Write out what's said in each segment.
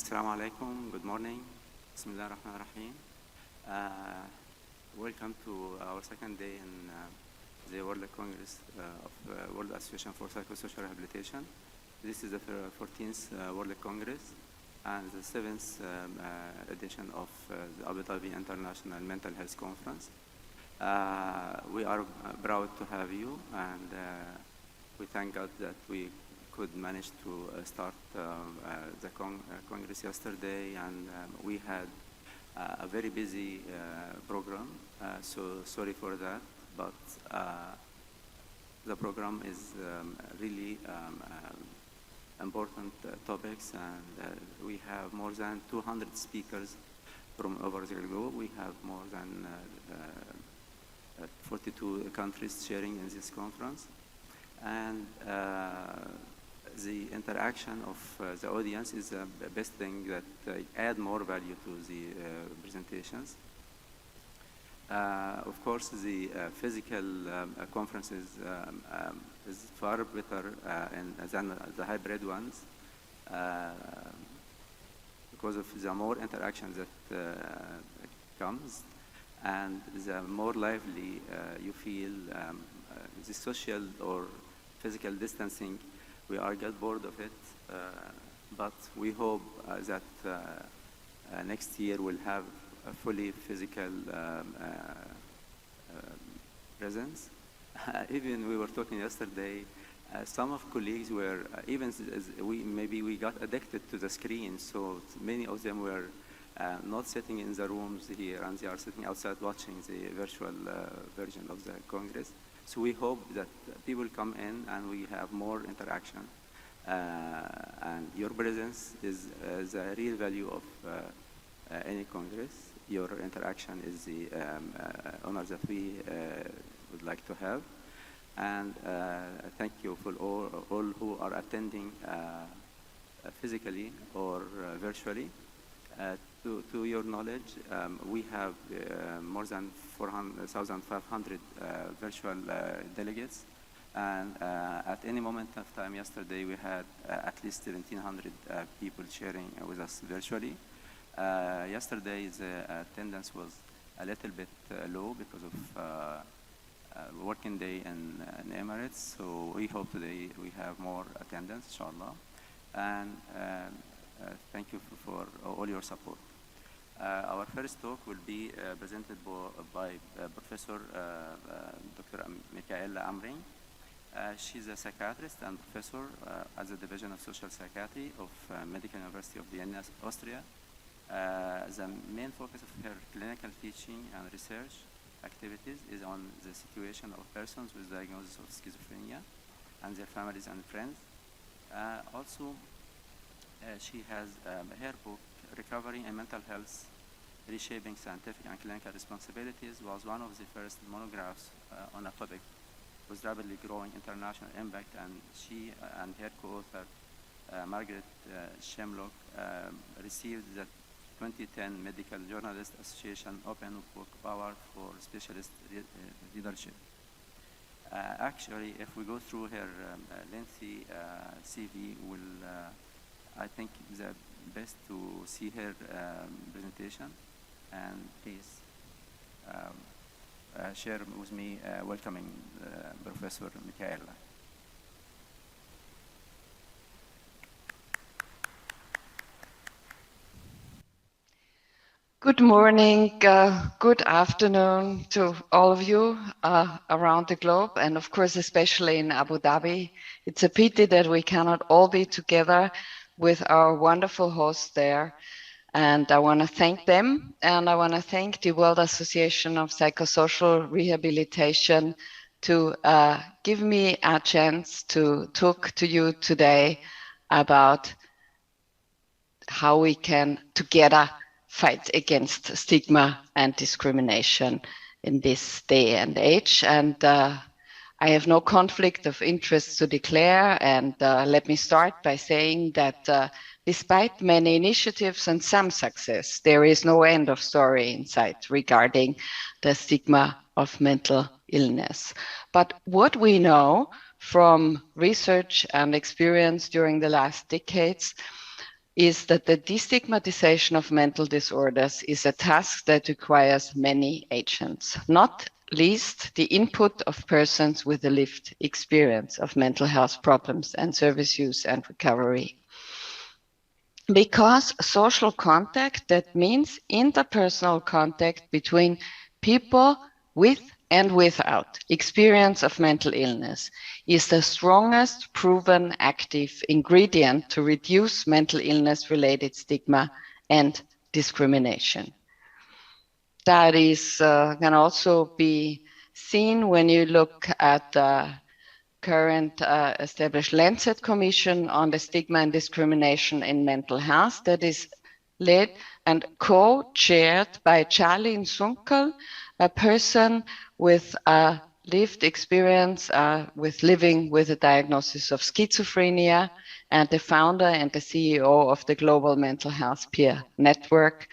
Assalamu alaikum, good morning. Bismillah ar-Rahman ar-Rahim. Welcome to our second day in the World Congress of World Association for Psychosocial Rehabilitation. This is the 14th World Congress and the 7th edition of the Abu Dhabi International Mental Health Conference. We are proud to have you, and we thank God that we could manage to start the Congress yesterday, and we had a very busy program, so sorry for that, but the program is really important topics, and we have more than 200 speakers from over the globe. We have more than 42 countries sharing in this conference, and the interaction of the audience is the best thing that add more value to the presentations. Of course, the physical conferences is far better than the hybrid ones because of the more interaction that comes, and the more lively you feel the social or physical distancing. We are get bored of it, but we hope that next year we'll have a fully physical presence. Even we were talking yesterday, some of colleagues were, even we got addicted to the screen, so many of them were not sitting in the rooms here, and they are sitting outside watching the virtual version of the Congress. So we hope that people come in and we have more interaction. And your presence is the real value of any Congress. Your interaction is the honor that we would like to have. And thank you for all who are attending physically or virtually. To your knowledge, we have more than 4,500 virtual delegates, and at any moment of time yesterday we had at least 1,700 people sharing with us virtually. Yesterday the attendance was a little bit low because of working day in Emirates, so we hope today we have more attendance, inshallah. And thank you for all your support. Our first talk will be presented by Professor Dr. Michaela Amring. She's a psychiatrist and professor at the Division of Social Psychiatry of Medical University of Vienna, Austria. The main focus of her clinical teaching and research activities is on the situation of persons with diagnosis of schizophrenia and their families and friends. Also, she has her book, Recovery in Mental Health, Reshaping Scientific and Clinical Responsibilities, was one of the first monographs on a topic with rapidly growing international impact, and she and her co-author, Margaret Shemlock, received the 2010 Medical Journalist Association Open Book Award for Specialist Leadership. Actually, if we go through her lengthy CV, I think the best to see her presentation, and please share with me welcoming Professor Michaela. Good morning, good afternoon to all of you around the globe, and of course especially in Abu Dhabi. It's a pity that we cannot all be together with our wonderful hosts there, and I want to thank them, and I want to thank the World Association of Psychosocial Rehabilitation to give me a chance to talk to you today about how we can together fight against stigma and discrimination in this day and age. And I have no conflict of interest to declare, and let me start by saying that despite many initiatives and some success, there is no end of story in sight regarding the stigma of mental illness. But what we know from research and experience during the last decades is that the destigmatization of mental disorders is a task that requires many agents, not least the input of persons with a lived experience of mental health problems and service use and recovery. Because social contact, that means interpersonal contact between people with and without experience of mental illness, is the strongest proven active ingredient to reduce mental illness related stigma and discrimination. That is can also be seen when you look at the current established Lancet Commission on the Stigma and Discrimination in Mental Health that is led and co-chaired by Charlene Sunkel, a person with a lived experience with living with a diagnosis of schizophrenia, and the founder and the CEO of the Global Mental Health Peer Network.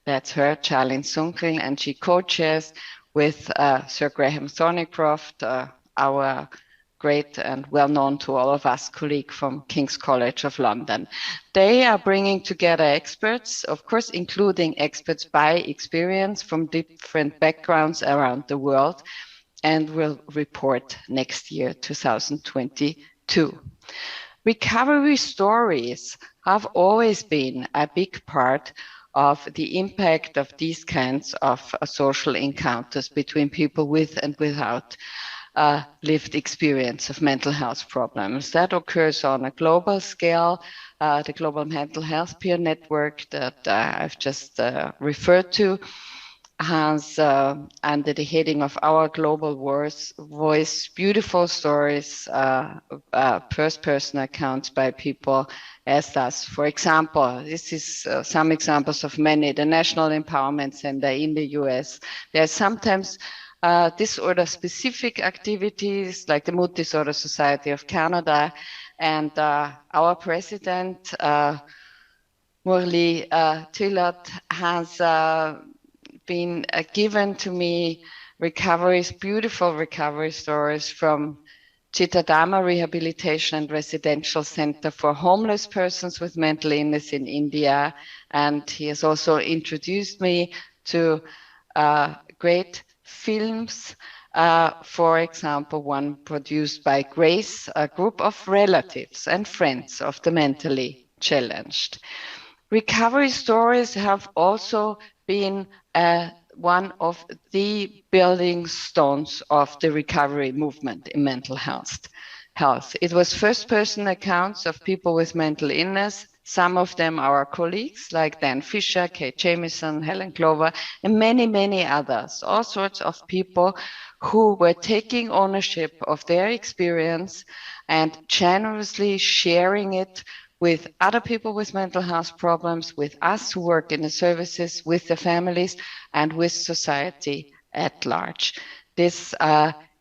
That's her, Charlene Sunkel, and she co-chairs with Sir Graham Thornycroft, our great and well-known to all of us colleague from King's College of London. They are bringing together experts, of course, including experts by experience from different backgrounds around the world, and will report next year, 2022. Recovery stories have always been a big part of the impact of these kinds of social encounters between people with and without lived experience of mental health problems. That occurs on a global scale. The Global Mental Health Peer Network that I've just referred to has, under the heading of Our Global Voice, beautiful stories, first-person accounts by people as thus. For example, this is some examples of many. The National Empowerment Center in the US. There's sometimes disorder-specific activities like the Mood Disorder Society of Canada, and our president, Murli Tilot, has been given to me beautiful recovery stories from Chittadama Rehabilitation and Residential Center for Homeless Persons with Mental Illness in India, and he has also introduced me to great films, for example, one produced by Grace, a group of relatives and friends of the mentally challenged. Recovery stories have also been one of the building stones of the recovery movement in mental health. It was first-person accounts of people with mental illness. Some of them are our colleagues like Dan Fisher, Kate Jamieson, Helen Glover, and many, many others. All sorts of people who were taking ownership of their experience and generously sharing it with other people with mental health problems, with us who work in the services, with the families, and with society at large. This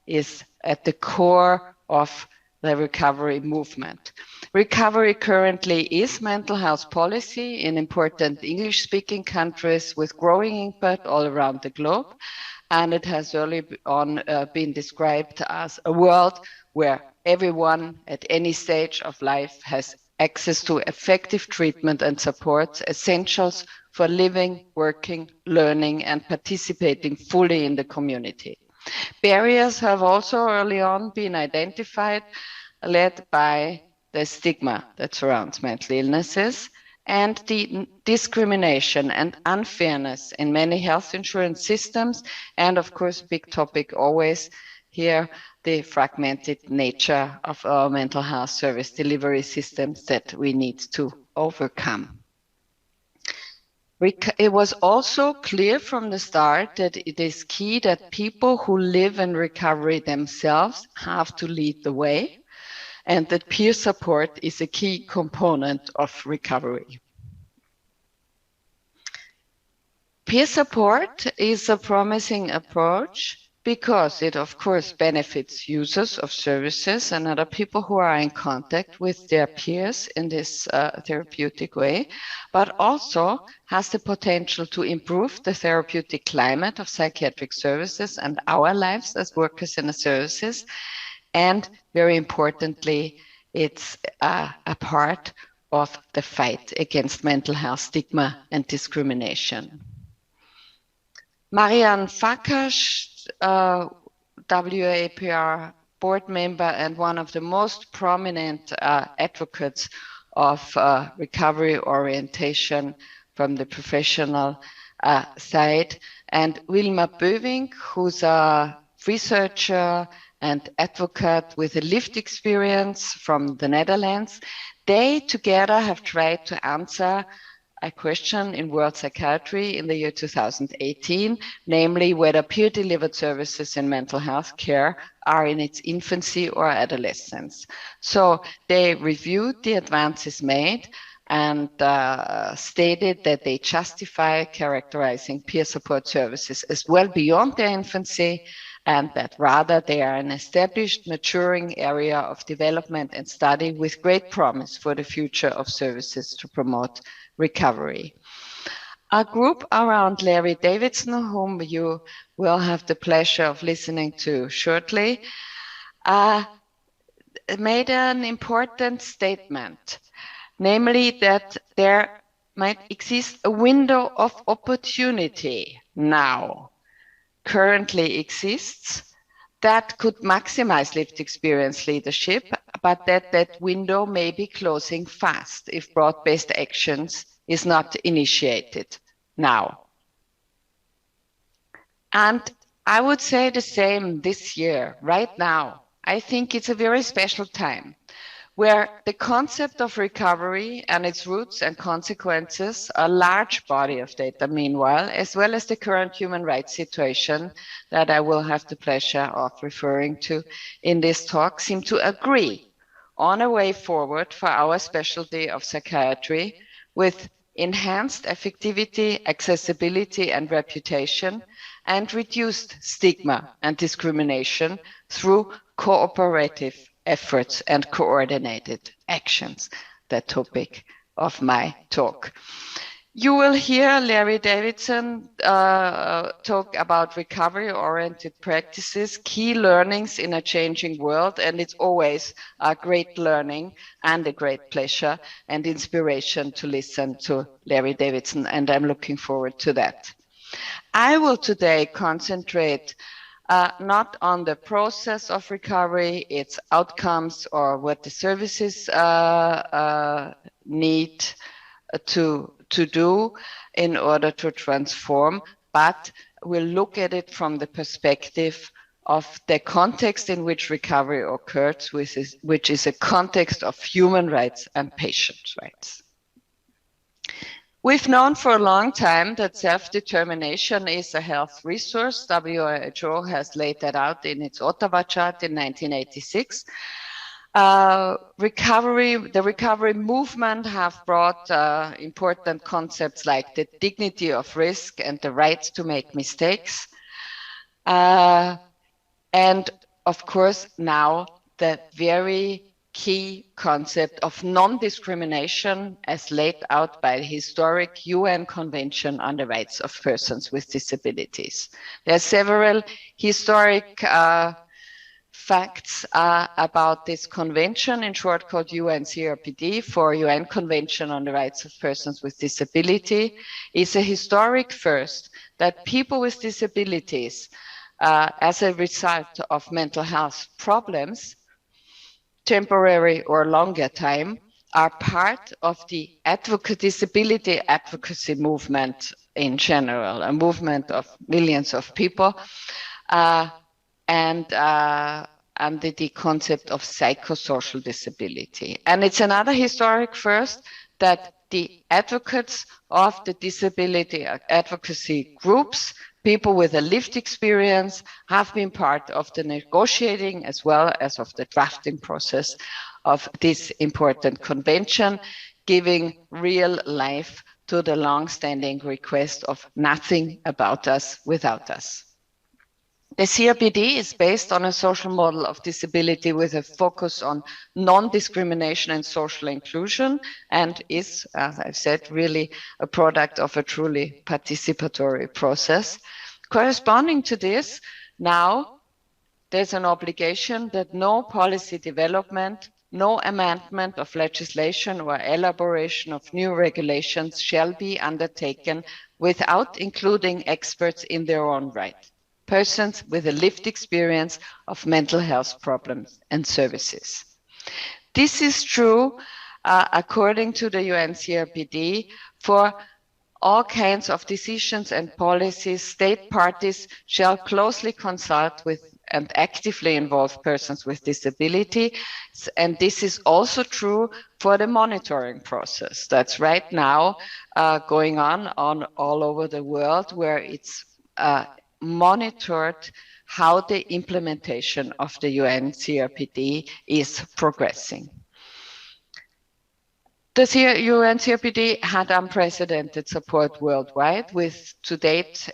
is at the core of the recovery movement. Recovery currently is mental health policy in important English-speaking countries with growing impact all around the globe. And it has early on been described as a world where everyone at any stage of life has access to effective treatment and support, essentials for living, working, learning, and participating fully in the community. Barriers have also early on been identified, led by the stigma that surrounds mental illnesses and the discrimination and unfairness in many health insurance systems, and of course, big topic always here, the fragmented nature of our mental health service delivery systems that we need to overcome. It was also clear from the start that it is key that people who live in recovery themselves have to lead the way, and that peer support is a key component of recovery. Peer support is a promising approach because it, of course, benefits users of services and other people who are in contact with their peers in this therapeutic way, but also has the potential to improve the therapeutic climate of psychiatric services and our lives as workers in the services. And very importantly, it's a part of the fight against mental health stigma and discrimination. Marianne Farkas, WAPR board member and one of the most prominent advocates of recovery orientation from the professional side, and Wilma Böving, who's a researcher and advocate with a lived experience from the Netherlands. They together have tried to answer a question in World Psychiatry in the year 2018, namely whether peer-delivered services in mental health care are in its infancy or adolescence. So they reviewed the advances made and stated that they justify characterizing peer support services as well beyond their infancy, and that rather they are an established, maturing area of development and study with great promise for the future of services to promote recovery. A group around Larry Davidson, whom you will have the pleasure of listening to shortly, made an important statement, namely that there might exist a window of opportunity now, currently exists, that could maximize lived experience leadership, but that window may be closing fast if broad-based actions is not initiated now. And I would say the same this year, right now. I think it's a very special time where the concept of recovery and its roots and consequences, a large body of data meanwhile, as well as the current human rights situation that I will have the pleasure of referring to in this talk, seem to agree on a way forward for our specialty of psychiatry with enhanced effectivity, accessibility, and reputation, and reduced stigma and discrimination through cooperative efforts and coordinated actions, the topic of my talk. You will hear Larry Davidson talk about recovery-oriented practices, key learnings in a changing world, and it's always a great learning and a great pleasure and inspiration to listen to Larry Davidson, and I'm looking forward to that. I will today concentrate not on the process of recovery, its outcomes, or what the services need to do in order to transform, but we'll look at it from the perspective of the context in which recovery occurs, which is a context of human rights and patient rights. We've known for a long time that self-determination is a health resource. WHO has laid that out in its Ottawa chart in 1986. The recovery movement have brought important concepts like the dignity of risk and the right to make mistakes. And of course, now the very key concept of non-discrimination as laid out by the historic UN Convention on the Rights of Persons with Disabilities. There are several historic facts about this convention, in short called UNCRPD, for UN Convention on the Rights of Persons with Disability. It's a historic first that people with disabilities, as a result of mental health problems, temporary or longer time, are part of the disability advocacy movement in general, a movement of millions of people, and under the concept of psychosocial disability. And it's another historic first that the advocates of the disability advocacy groups, people with a lived experience, have been part of the negotiating as well as of the drafting process of this important convention, giving real life to the long-standing request of nothing about us without us. The CRPD is based on a social model of disability with a focus on non-discrimination and social inclusion, and is, as I've said, really a product of a truly participatory process. Corresponding to this, now there's an obligation that no policy development no amendment of legislation or elaboration of new regulations shall be undertaken without including experts in their own right, persons with a lived experience of mental health problems and services. This is true, according to the UNCRPD, for all kinds of decisions and policies. State parties shall closely consult with and actively involve persons with disability. And this is also true for the monitoring process that's right now going on all over the world, where it's monitored how the implementation of the UN CRPD is progressing. The UN CRPD had unprecedented support worldwide, with to date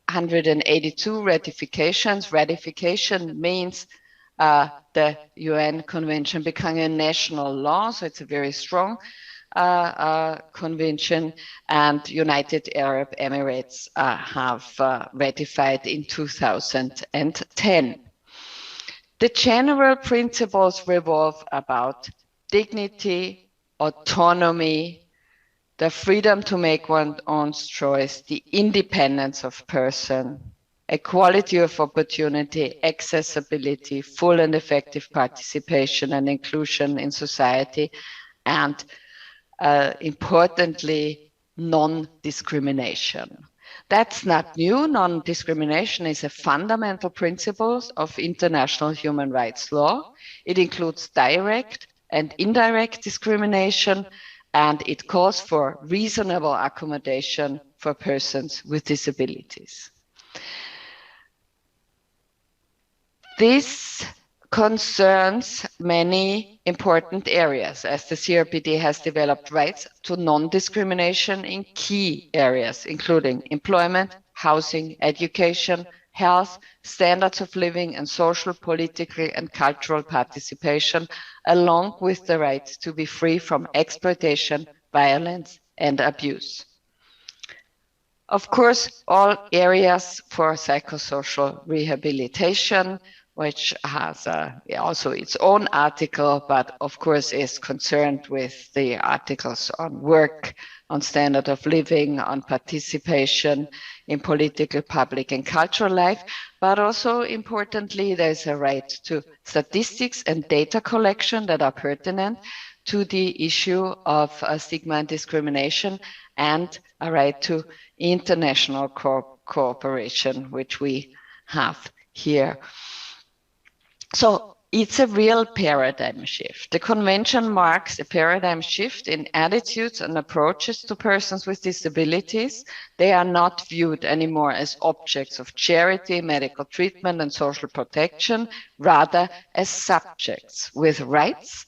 182 ratifications. Ratification means the UN Convention becoming a national law, so it's a very strong convention, and United Arab Emirates have ratified in 2010. The general principles revolve about dignity, autonomy, the freedom to make one's own choice, the independence of person, equality of opportunity, accessibility, full and effective participation and inclusion in society, and importantly, non-discrimination. That's not new. Non-discrimination is a fundamental principle of international human rights law. It includes direct and indirect discrimination, and it calls for reasonable accommodation for persons with disabilities. This concerns many important areas, as the CRPD has developed rights to non-discrimination in key areas, including employment, housing, education, health, standards of living, and social, political, and cultural participation, along with the right to be free from exploitation, violence, and abuse. Of course, all areas for psychosocial rehabilitation, which has also its own article, but of course is concerned with the articles on work, on standard of living, on participation in political, public, and cultural life. But also importantly, there's a right to statistics and data collection that are pertinent to the issue of stigma and discrimination, and a right to international cooperation, which we have here. So it's a real paradigm shift. The convention marks a paradigm shift in attitudes and approaches to persons with disabilities. They are not viewed anymore as objects of charity, medical treatment, and social protection, rather as subjects with rights,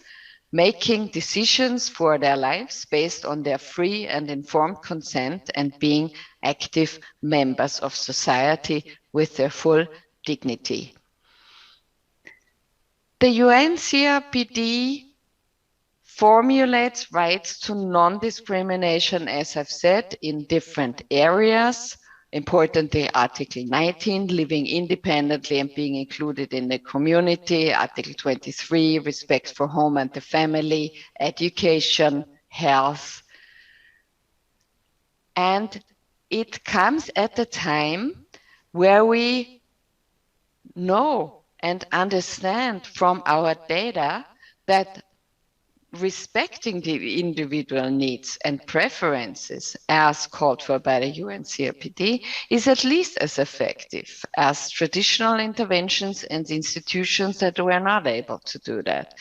making decisions for their lives based on their free and informed consent, and being active members of society with their full dignity. The UN CRPD formulates rights to non-discrimination, as I've said, in different areas. Importantly, Article 19, living independently and being included in the community. Article 23, respect for home and the family, education, health. And it comes at a time where we know and understand from our data that respecting the individual needs and preferences as called for by the UN CRPD is at least as effective as traditional interventions and institutions that were not able to do that.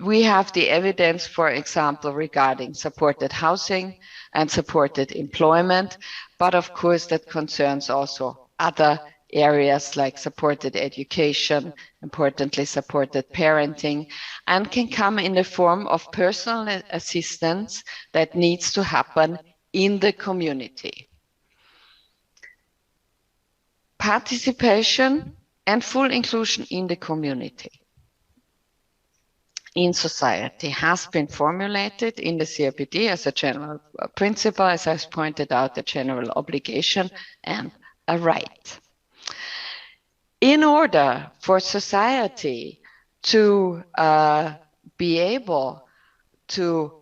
We have the evidence, for example, regarding supported housing and supported employment, but of course that concerns also other areas like supported education, importantly supported parenting, and can come in the form of personal assistance that needs to happen in the community. Participation and full inclusion in the community, in society, has been formulated in the CRPD as a general principle, as I've pointed out, a general obligation and a right. In order for society to be able to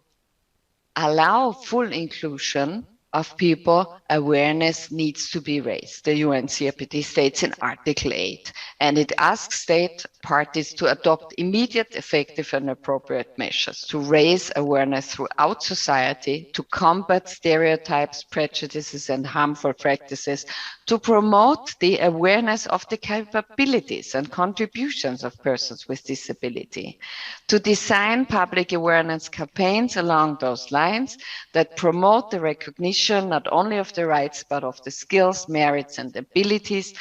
allow full inclusion of people, awareness needs to be raised. The UNCRPD states in Article 8, and it asks state parties to adopt immediate, effective, and appropriate measures to raise awareness throughout society, to combat stereotypes, prejudices, and harmful practices, to promote the awareness of the capabilities and contributions of persons with disability, to design public awareness campaigns along those lines that promote the recognition not only of the rights but of the skills, merits, and abilities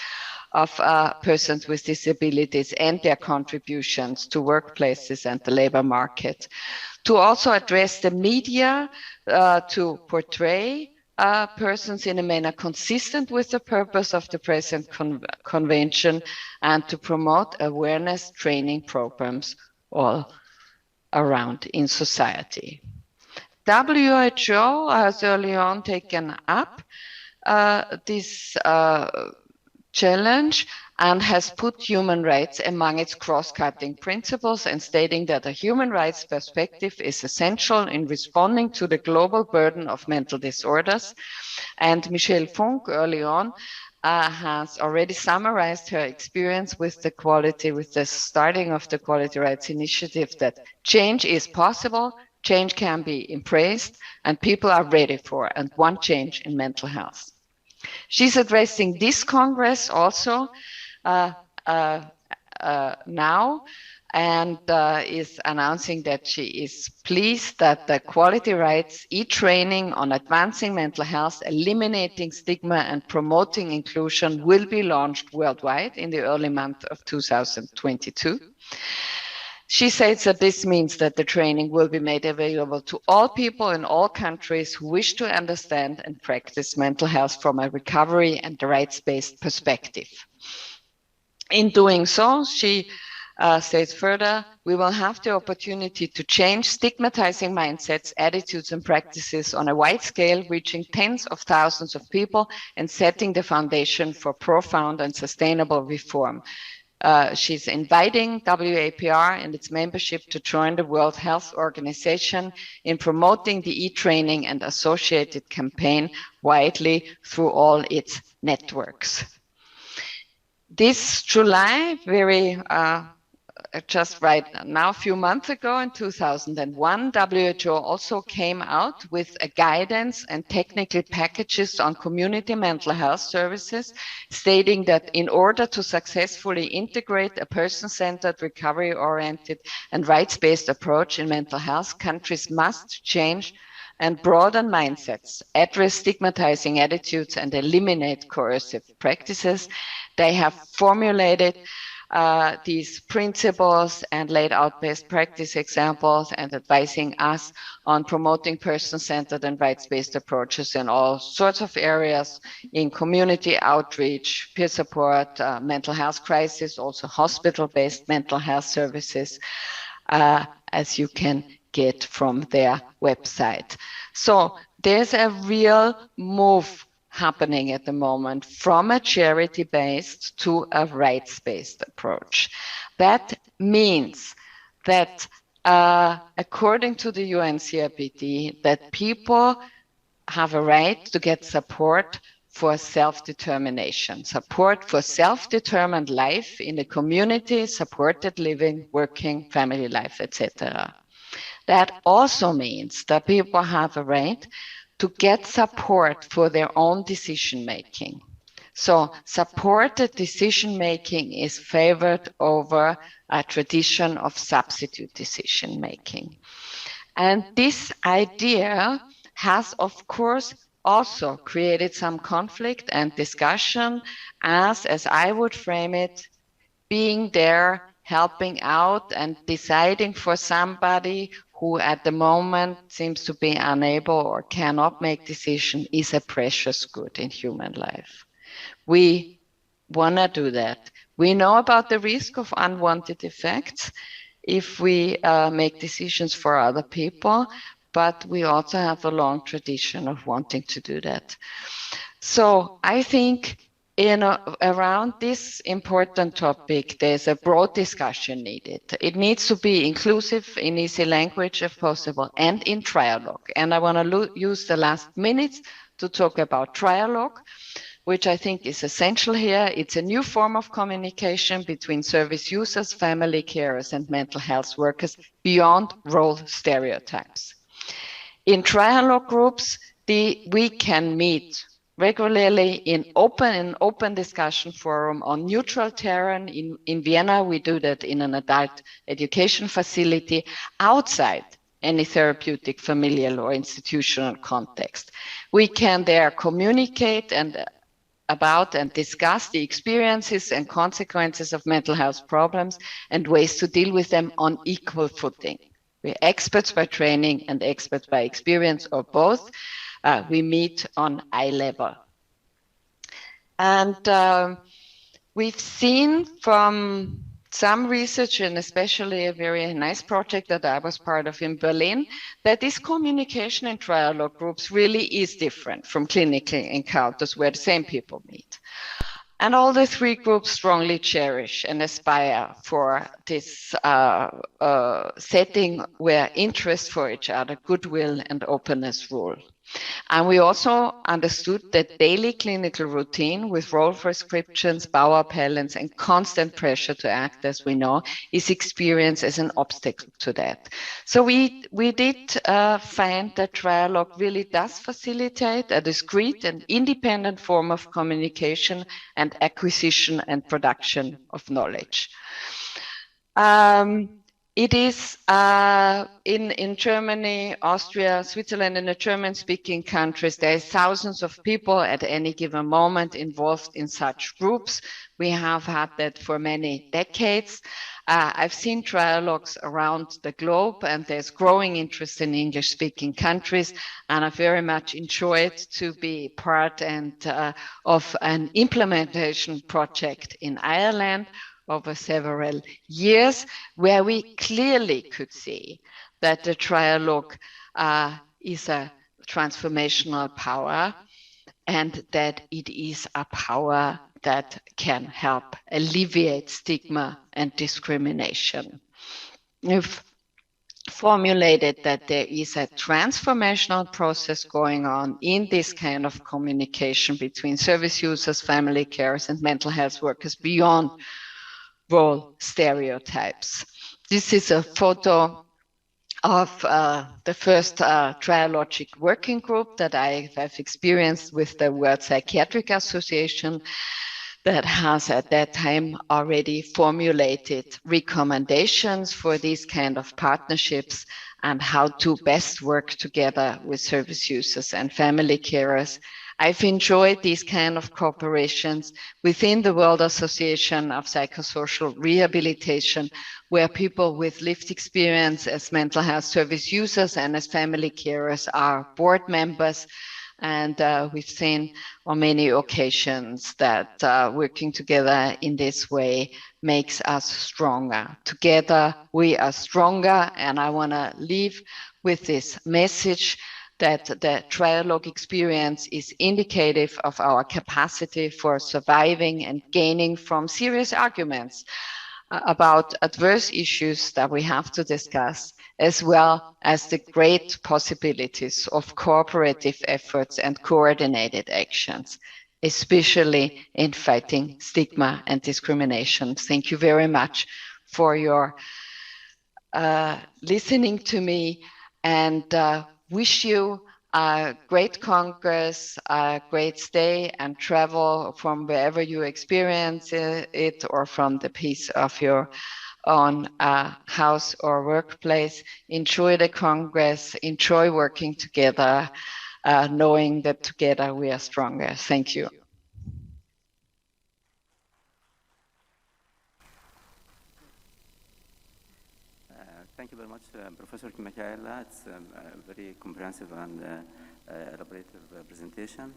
of persons with disabilities and their contributions to workplaces and the labor market. To also address the media to portray persons in a manner consistent with the purpose of the present convention, and to promote awareness training programs all around in society. WHO has early on taken up this challenge and has put human rights among its cross-cutting principles, and stating that a human rights perspective is essential in responding to the global burden of mental disorders. And Michelle Funk early on has already summarized her experience with the starting of the Quality Rights Initiative, that change is possible, change can be embraced, and people are ready for and want change in mental health. She's addressing this Congress also now, and is announcing that she is pleased that the Quality Rights e-training on advancing mental health, eliminating stigma, and promoting inclusion will be launched worldwide in the early month of 2022. She says that this means that the training will be made available to all people in all countries who wish to understand and practice mental health from a recovery and rights-based perspective. In doing so, she says further, we will have the opportunity to change stigmatizing mindsets, attitudes, and practices on a wide scale, reaching tens of thousands of people and setting the foundation for profound and sustainable reform. She's inviting WAPR and its membership to join the World Health Organization in promoting the e-training and associated campaign widely through all its networks. This July, just right now, a few months ago in 2001, WHO also came out with a guidance and technical packages on community mental health services, stating that in order to successfully integrate a person-centered, recovery-oriented, and rights-based approach in mental health, countries must change and broaden mindsets, address stigmatizing attitudes, and eliminate coercive practices. They have formulated these principles and laid out best practice examples and advising us on promoting person-centered and rights-based approaches in all sorts of areas, in community outreach, peer support, mental health crisis, also hospital-based mental health services, as you can get from their website. So there's a real move happening at the moment from a charity-based to a rights-based approach. That means that according to the UNCRPD, that people have a right to get support for self-determination, support for self-determined life in the community, supported living, working, family life, etc. That also means that people have a right to get support for their own decision-making. So supported decision-making is favored over a tradition of substitute decision-making. And this idea has, of course, also created some conflict and discussion, as I would frame it, being there, helping out and deciding for somebody who at the moment seems to be unable or cannot make decisions is a precious good in human life. We want to do that. We know about the risk of unwanted effects if we make decisions for other people, but we also have a long tradition of wanting to do that. So I think Around this important topic, there's a broad discussion needed. It needs to be inclusive in easy language if possible and in trialogue. And I want to use the last minutes to talk about trialogue, which I think is essential here. It's a new form of communication between service users, family carers, and mental health workers beyond role stereotypes. In trialogue groups, we can meet regularly in open discussion forum on neutral terrain. In Vienna, we do that in an adult education facility outside any therapeutic, familial, or institutional context. We can there communicate about and discuss the experiences and consequences of mental health problems and ways to deal with them on equal footing. We're experts by training and experts by experience, or both. We meet on eye level. And we've seen from some research, and especially a very nice project that I was part of in Berlin, that this communication in trialogue groups really is different from clinical encounters where the same people meet. And all the three groups strongly cherish and aspire for this setting where interest for each other, goodwill, and openness rule. And we also understood that daily clinical routine with role prescriptions, power appellants, and constant pressure to act, as we know, is experienced as an obstacle to that. So we did find that trialogue really does facilitate a discrete and independent form of communication and acquisition and production of knowledge. It is in Germany, Austria, Switzerland, and the German-speaking countries, there are thousands of people at any given moment involved in such groups. We have had that for many decades. I've seen trialogues around the globe, and there's growing interest in English-speaking countries, and I very much enjoyed to be part of an implementation project in Ireland over several years, where we clearly could see that the trialogue is a transformational power, and that it is a power that can help alleviate stigma and discrimination. We've formulated that there is a transformational process going on in this kind of communication between service users, family carers, and mental health workers beyond role stereotypes. This is a photo of the first trialogic working group that I have experienced with the World Psychiatric Association, that has at that time already formulated recommendations for these kind of partnerships and how to best work together with service users and family carers. I've enjoyed these kind of cooperations within the World Association of Psychosocial Rehabilitation, where people with lived experience as mental health service users and as family carers are board members. And we've seen on many occasions that working together in this way makes us stronger. Together, we are stronger. And I want to leave with this message that the trialogue experience is indicative of our capacity for surviving and gaining from serious arguments about adverse issues that we have to discuss, as well as the great possibilities of cooperative efforts and coordinated actions, especially in fighting stigma and discrimination. Thank you very much for your listening to me, and wish you a great Congress, a great stay and travel from wherever you experience it, or from the peace of your own house or workplace. Enjoy the Congress, enjoy working together, knowing that together we are stronger. Thank you. Thank you very much, Professor Michaela. It's a very comprehensive and elaborative presentation.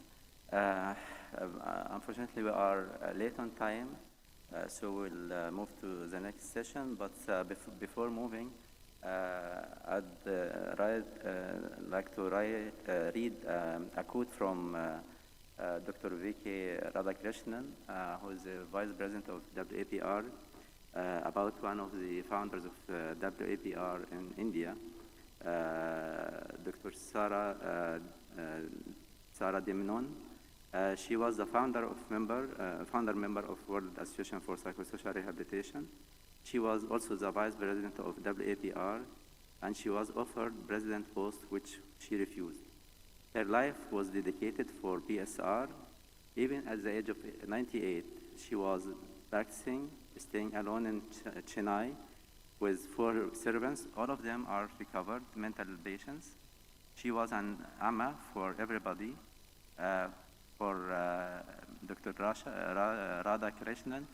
Unfortunately, we are late on time, so we'll move to the next session. But before moving, I'd like to read a quote from Dr. V.K. Radhakrishnan, who is the Vice President of WAPR, about one of the founders of WAPR in India, Dr. Sarah Dimnon. She was the founder member of World Association for Psychosocial Rehabilitation. She was also the Vice President of WAPR, and she was offered president post, which she refused. Her life was dedicated for PSR. Even at the age of 98, she was practicing, staying alone in Chennai with 4 servants. All of them are recovered mental patients. She was an amma for everybody. For Dr. Radha Krishnan,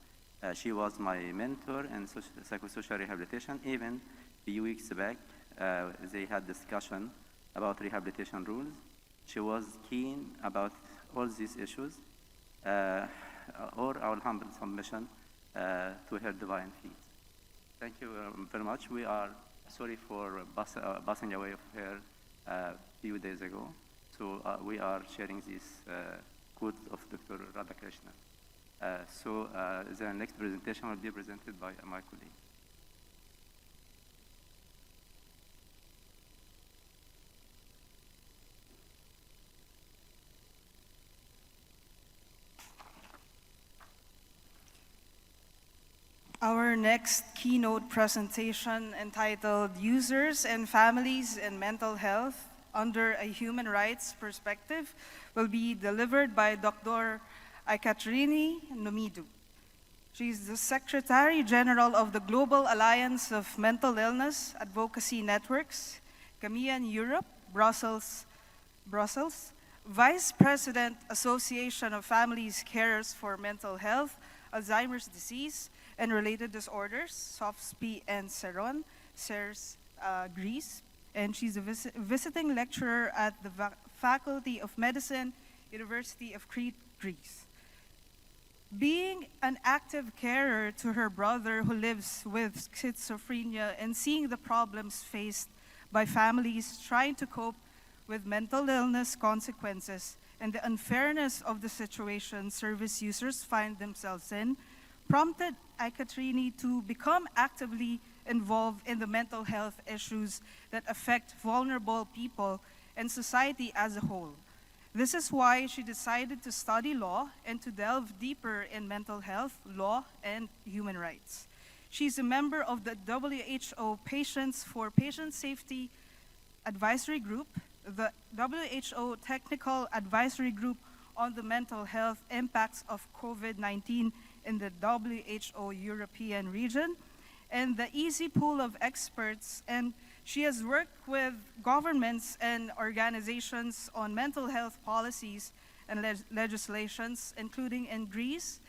she was my mentor in psychosocial rehabilitation. Even a few weeks back, they had discussion about rehabilitation rules. She was keen about all these issues, or our humble submission to her divine feet. Thank you very much. We are sorry for passing away of her a few days ago. So we are sharing this quote of Dr. Radhakrishnan. The next presentation will be presented by my colleague. Our next keynote presentation, entitled Users and Families in Mental Health under a Human Rights Perspective, will be delivered by Dr. Ekaterini Nomidou. She is the Secretary General of the Global Alliance of Mental Illness Advocacy Networks, CAMIAN Europe, Brussels, Vice President, Association of Families Carers for Mental Health, Alzheimer's Disease, and Related Disorders, SOFSP and CERON, CERS, Greece. And she's a visiting lecturer at the Faculty of Medicine, University of Crete, Greece. Being an active carer to her brother who lives with schizophrenia and seeing the problems faced by families trying to cope with mental illness consequences and the unfairness of the situation service users find themselves in, prompted Ekaterini to become actively involved in the mental health issues that affect vulnerable people and society as a whole. This is why she decided to study law and to delve deeper in mental health, law, and human rights. She's a member of the WHO Patients for Patient Safety Advisory Group, the WHO Technical Advisory Group on the Mental Health Impacts of COVID-19 in the WHO European region, and the EASY pool of experts, and she has worked with governments and organizations on mental health policies and legislations, including in Greece,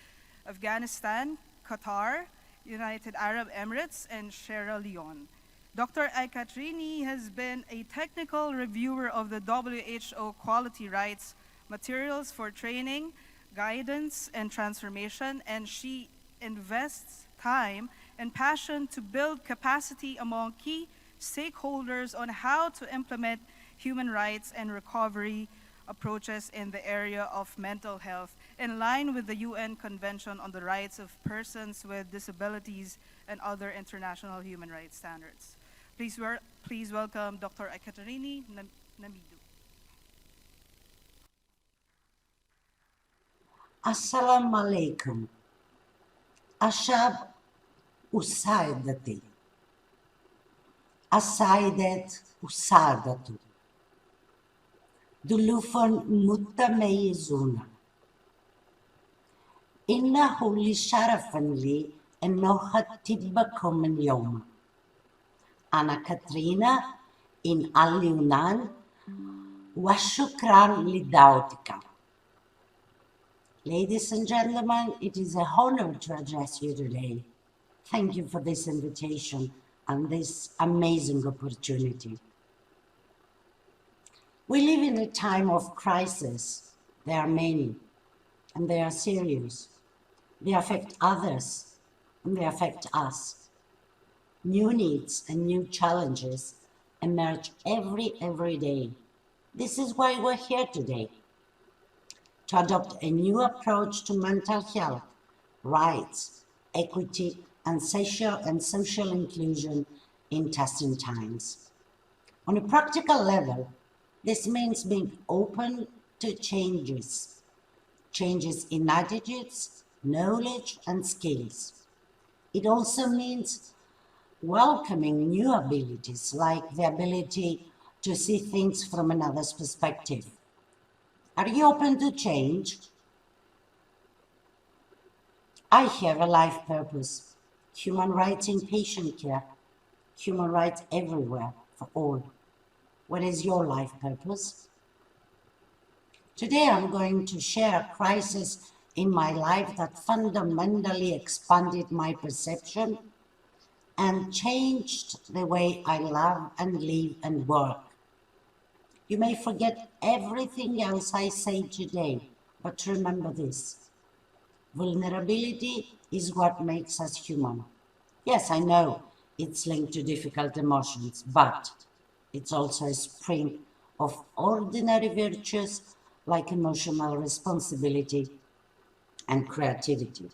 Afghanistan, Qatar, United Arab Emirates, and Sierra Leone. Dr. Ekaterini has been a technical reviewer of the WHO quality rights materials for training, guidance, and transformation, and she invests time and passion to build capacity among key stakeholders on how to implement human rights and recovery approaches in the area of mental health in line with the UN Convention on the Rights of Persons with Disabilities and other international human rights standards. Please welcome Dr. Ekaterini Nomidou. Assalamu alaikum. Ashab usaidati. Asaidet usadatu. Dulufon mutamayizuna. إنه لشرف لي أنه أخطبكم اليوم. أنا كاترينا إن اليونان وشكرا لدعوتك. Ladies and gentlemen, it is an honor to address you today. Thank you for this invitation and this amazing opportunity. We live in a time of crisis. There are many, and they are serious. They affect others, and they affect us. New needs and new challenges emerge every day. This is why we're here today. to adopt a new approach to mental health, rights, equity, and social inclusion in testing times. On a practical level, this means being open to changes in attitudes, knowledge, and skills. It also means welcoming new abilities, like the ability to see things from another's perspective. Are you open to change? I have a life purpose: human rights in patient care, human rights everywhere for all. What is your life purpose? Today I'm going to share a crisis in my life that fundamentally expanded my perception and changed the way I love and live and work. You may forget everything else I say today, but remember this: vulnerability is what makes us human. Yes, I know it's linked to difficult emotions, but it's also a spring of ordinary virtues like emotional responsibility and creativity.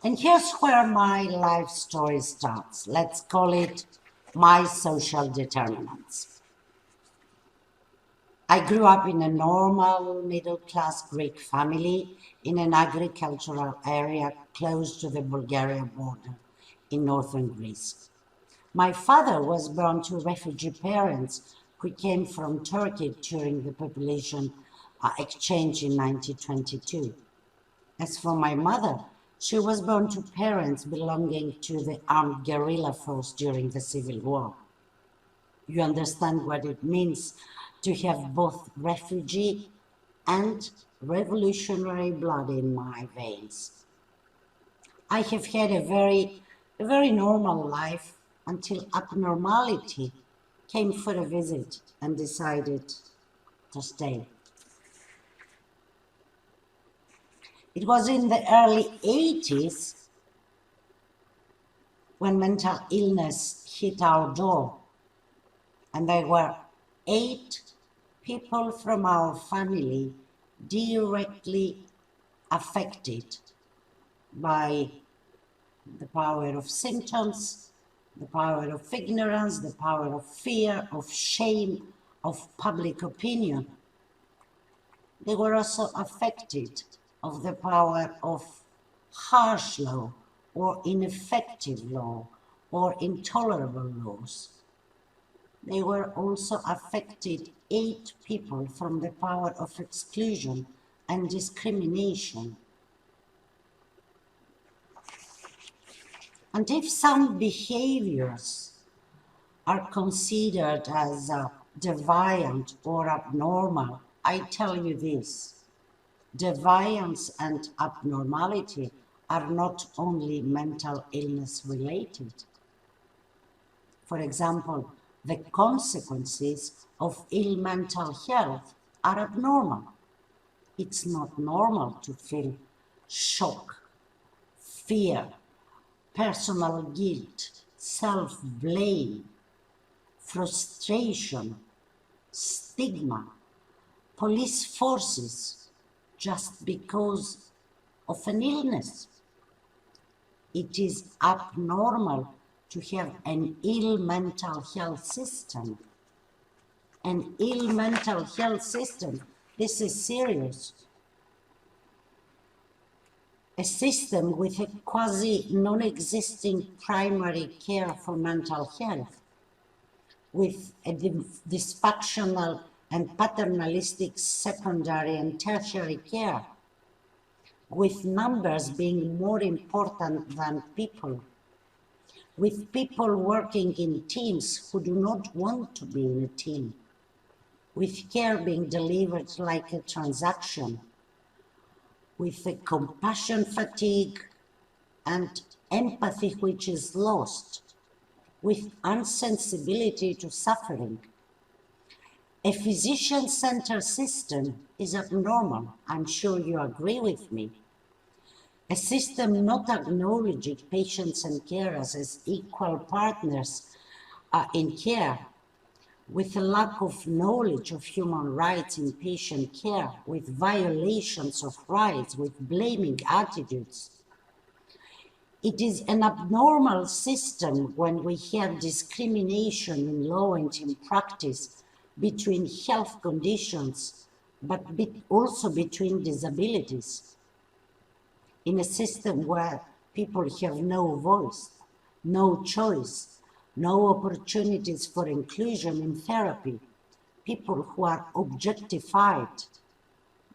And here's where my life story starts. Let's call it my social determinants. I grew up in a normal middle-class Greek family in an agricultural area close to the Bulgaria border in northern Greece. My father was born to refugee parents who came from Turkey during the population exchange in 1922. As for my mother, she was born to parents belonging to the armed guerrilla force during the Civil War. You understand what it means to have both refugee and revolutionary blood in my veins. I have had a very normal life until abnormality came for a visit and decided to stay. It was in the early 80s when mental illness hit our door, and there were 8 people from our family directly affected by the power of symptoms, the power of ignorance, the power of fear, of shame, of public opinion. They were also affected of the power of harsh law or ineffective law or intolerable laws. They were also affected 8 people from the power of exclusion and discrimination. And if some behaviors are considered as deviant or abnormal, I tell you this: deviance and abnormality are not only mental illness related. For example, the consequences of ill mental health are abnormal. It's not normal to feel shock, fear, personal guilt, self-blame, frustration, stigma, police forces, just because of an illness. It is abnormal to have an ill mental health system. An ill mental health system, this is serious. A system with a quasi non-existing primary care for mental health, with a dysfunctional and paternalistic secondary and tertiary care, with numbers being more important than people, with people working in teams who do not want to be in a team, with care being delivered like a transaction, with a compassion fatigue and empathy which is lost, with insensibility to suffering. A physician-centered system is abnormal. I'm sure you agree with me. A system not acknowledging patients and carers as equal partners in care, with a lack of knowledge of human rights in patient care, with violations of rights, with blaming attitudes. It is an abnormal system when we have discrimination in law and in practice between health conditions, but also between disabilities. In a system where people have no voice, no choice, no opportunities for inclusion in therapy, people who are objectified.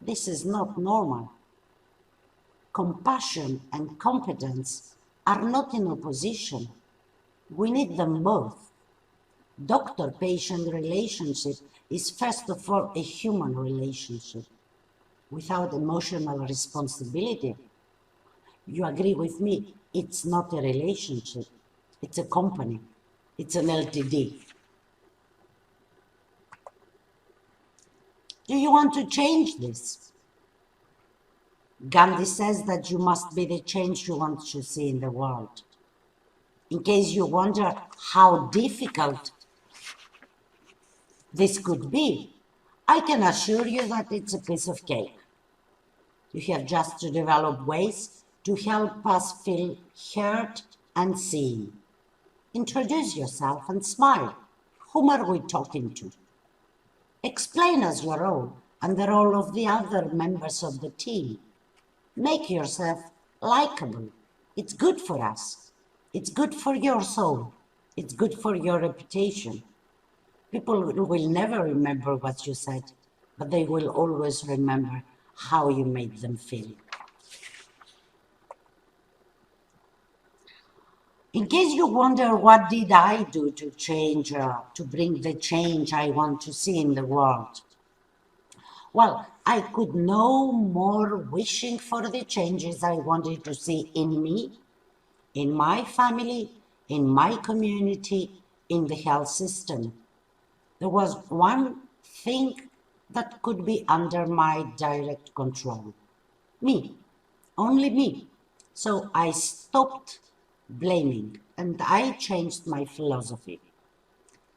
This is not normal. Compassion and competence are not in opposition. We need them both. Doctor-patient relationship is first of all a human relationship. Without emotional responsibility, you agree with me, it's not a relationship, it's a company, it's an LTD. Do you want to change this? Gandhi says that you must be the change you want to see in the world. In case you wonder how difficult this could be, I can assure you that it's a piece of cake. You have just to develop ways to help us feel heard and seen. Introduce yourself and smile. Whom are we talking to? Explain us your role and the role of the other members of the team. Make yourself likable. It's good for us. It's good for your soul. It's good for your reputation. People will never remember what you said, but they will always remember how you made them feel. In case you wonder what did I do to change, to bring the change I want to see in the world? Well, I could no more wishing for the changes I wanted to see in me, in my family, in my community, in the health system. There was one thing that could be under my direct control. Me, only me. So I stopped blaming and I changed my philosophy.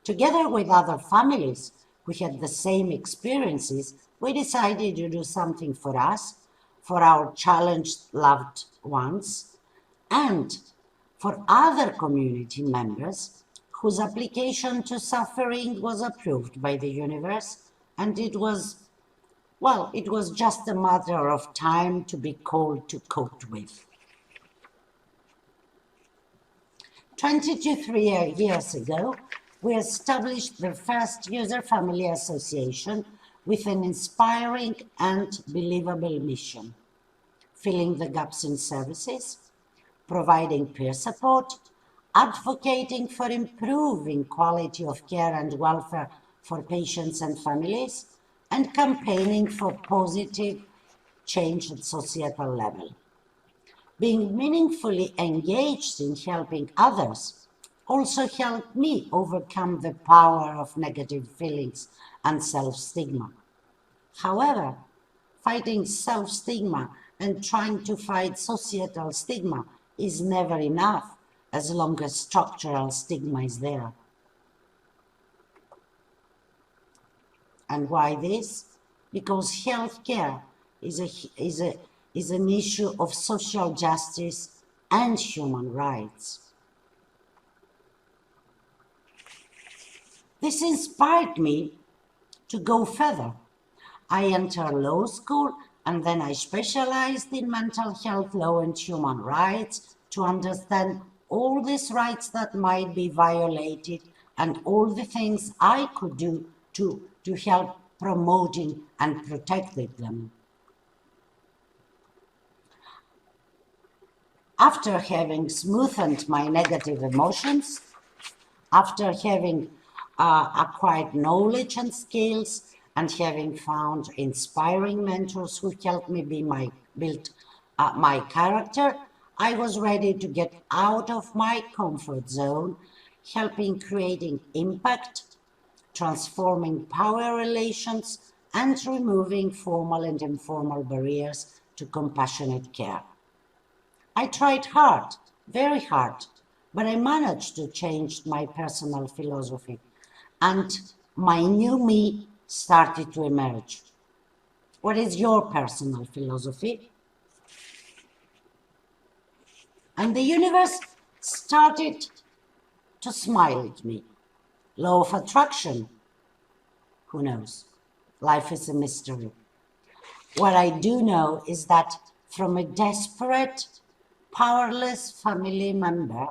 Together with other families who had the same experiences, we decided to do something for us, for our challenged loved ones, and for other community members whose application to suffering was approved by the universe, and it was just a matter of time to be called to cope with. 23 years ago, we established the first user-family association with an inspiring and believable mission: filling the gaps in services, providing peer support, advocating for improving quality of care and welfare for patients and families, and campaigning for positive change at societal level. Being meaningfully engaged in helping others also helped me overcome the power of negative feelings and self-stigma. However, fighting self-stigma and trying to fight societal stigma is never enough as long as structural stigma is there. And why this? Because healthcare is an issue of social justice and human rights. This inspired me to go further. I entered law school and then I specialized in mental health law and human rights to understand all these rights that might be violated and all the things I could do to help promoting and protecting them. After having smoothened my negative emotions, after having acquired knowledge and skills, and having found inspiring mentors who helped me build my character, I was ready to get out of my comfort zone, helping creating impact, transforming power relations, and removing formal and informal barriers to compassionate care. I tried hard, very hard, but I managed to change my personal philosophy. And my new me started to emerge. What is your personal philosophy? And the universe started to smile at me. Law of attraction, who knows? Life is a mystery. What I do know is that from a desperate, powerless family member,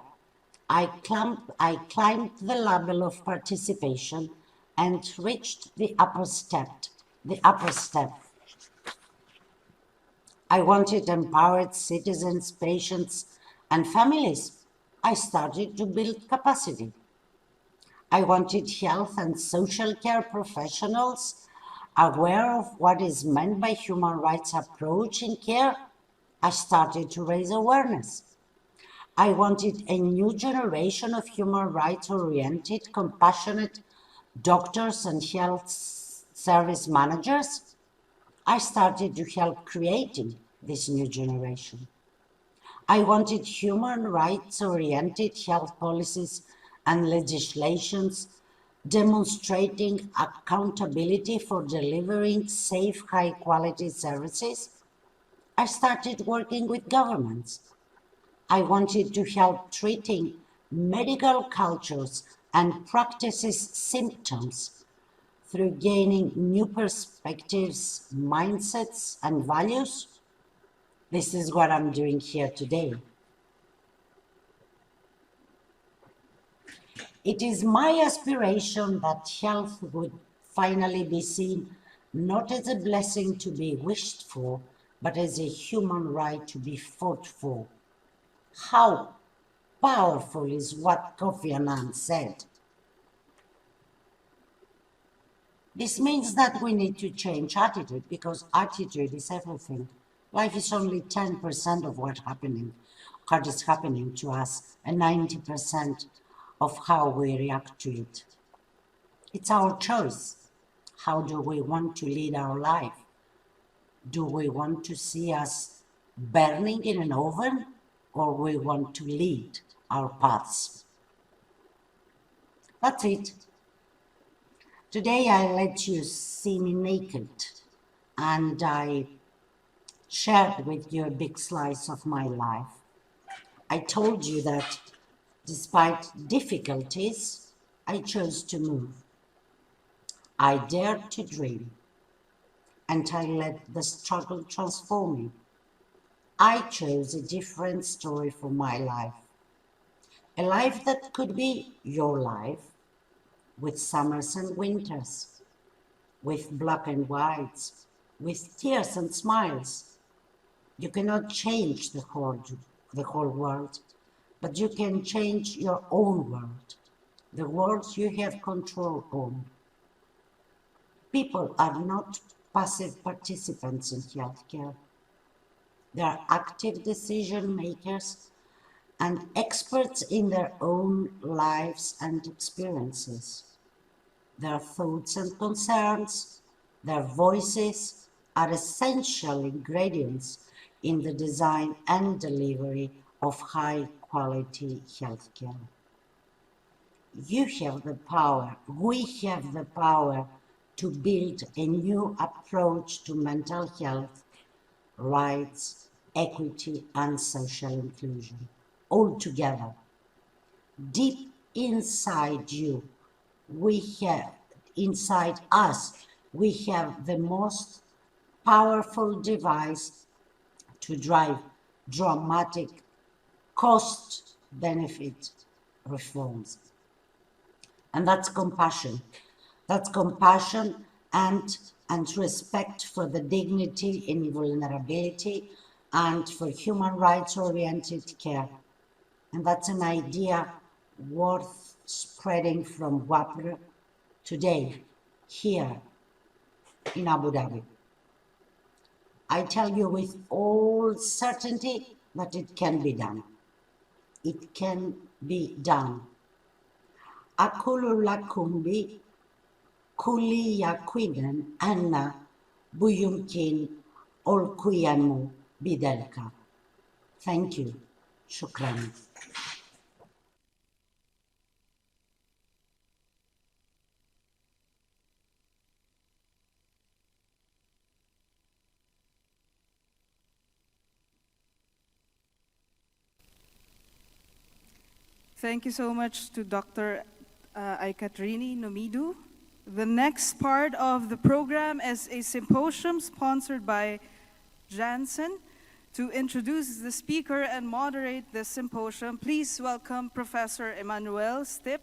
I climbed the ladder of participation and reached the upper step. I wanted empowered citizens, patients, and families. I started to build capacity. I wanted health and social care professionals aware of what is meant by human rights approach in care. I started to raise awareness. I wanted a new generation of human rights oriented, compassionate doctors and health service managers. I started to help creating this new generation. I wanted human rights oriented health policies and legislations demonstrating accountability for delivering safe, high quality services. I started working with governments. I wanted to help treating medical cultures and practices symptoms through gaining new perspectives, mindsets, and values. This is what I'm doing here today. It is my aspiration that health would finally be seen not as a blessing to be wished for, but as a human right to be fought for. How powerful is what Kofi Annan said. This means that we need to change attitude, because attitude is everything. Life is only 10% of what is happening to us, and 90% of how we react to it. It's our choice. How do we want to lead our life? Do we want to see us burning in an oven, or we want to lead our paths? That's it. Today I let you see me naked, and I shared with you a big slice of my life. I told you that despite difficulties, I chose to move. I dared to dream, and I let the struggle transform me. I chose a different story for my life. A life that could be your life, with summers and winters, with black and whites, with tears and smiles. You cannot change the whole world, but you can change your own world, the world you have control on. People are not passive participants in healthcare. They are active decision makers and experts in their own lives and experiences. Their thoughts and concerns, their voices are essential ingredients in the design and delivery of high quality healthcare. You have the power, we have the power to build a new approach to mental health, rights, equity, and social inclusion, all together. Deep inside you, inside us, we have the most powerful device to drive dramatic cost-benefit reforms. And that's compassion. That's compassion and respect for the dignity and vulnerability and for human rights-oriented care. And that's an idea worth spreading from WAPR today, here in Abu Dhabi. I tell you with all certainty that it can be done. It can be done. Akulu lakumbi kuli yakwiden anna buyumkin olkuyamu bidelka. Thank you. Shukran. Thank you so much to Dr. Aikaterini Nomidu. The next part of the program is a symposium sponsored by Janssen. To introduce the speaker and moderate the symposium, please welcome Professor Emmanuel Stipp,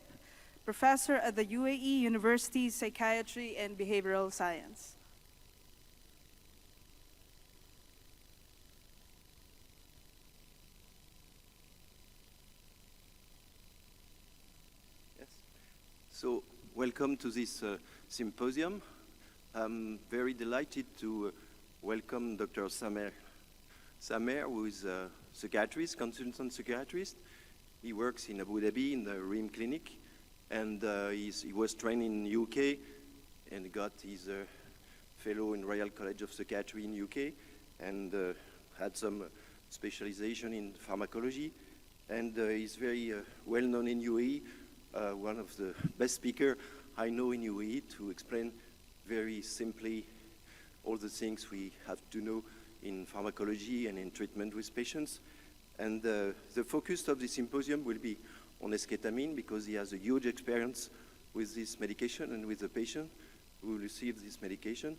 Professor at the UAE University Psychiatry and Behavioral Science. Yes. So, welcome to this symposium. I'm very delighted to welcome Dr. Samer. Samer, who is a psychiatrist, consultant psychiatrist. He works in Abu Dhabi in the RIM clinic, and he was trained in UK and got his fellow in Royal College of Psychiatry in UK, and had some specialization in pharmacology, and he's very well known in UAE, one of the best speakers I know in UAE to explain very simply all the things we have to know in pharmacology and in treatment with patients. And the focus of the symposium will be on esketamine because he has a huge experience with this medication and with the patient who will receive this medication.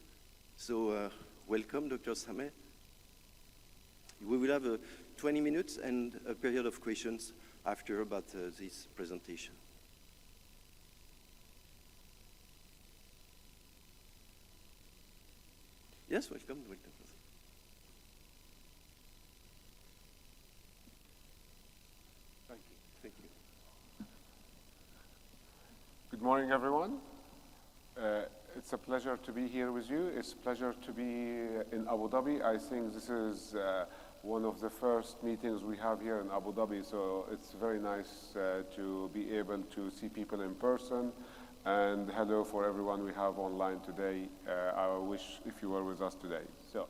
So welcome, Dr. Samer. We will have 20 minutes and a period of questions after about this presentation. Yes, welcome. Thank you. Thank you. Good morning, everyone. It's a pleasure to be here with you. It's a pleasure to be in Abu Dhabi. I think this is one of the first meetings we have here in Abu Dhabi, so it's very nice to be able to see people in person. And hello for everyone we have online today. I wish if you were with us today. So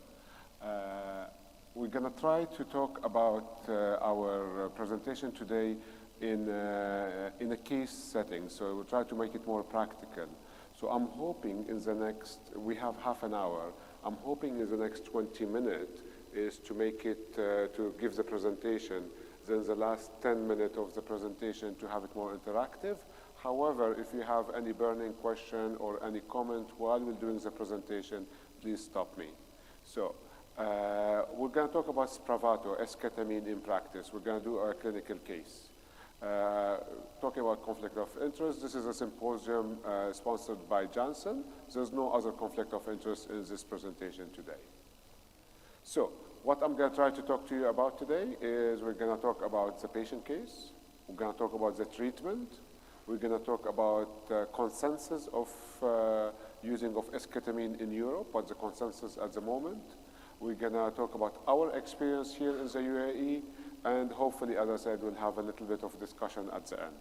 we're going to try to talk about our presentation today in a case setting. So we'll try to make it more practical. So I'm hoping in the next, we have half an hour. I'm hoping in the next 20 minutes is to make it, to give the presentation, then the last 10 minutes of the presentation to have it more interactive. However, if you have any burning question or any comment while we're doing the presentation, please stop me. So we're going to talk about Spravato, esketamine in practice. We're going to do a clinical case. Talking about conflict of interest, this is a symposium sponsored by Janssen. There's no other conflict of interest in this presentation today. So what I'm going to try to talk to you about today is we're going to talk about the patient case. We're going to talk about the treatment. We're going to talk about consensus of using of esketamine in Europe, what's the consensus at the moment. We're going to talk about our experience here in the UAE, and hopefully, as I said, we'll have a little bit of discussion at the end.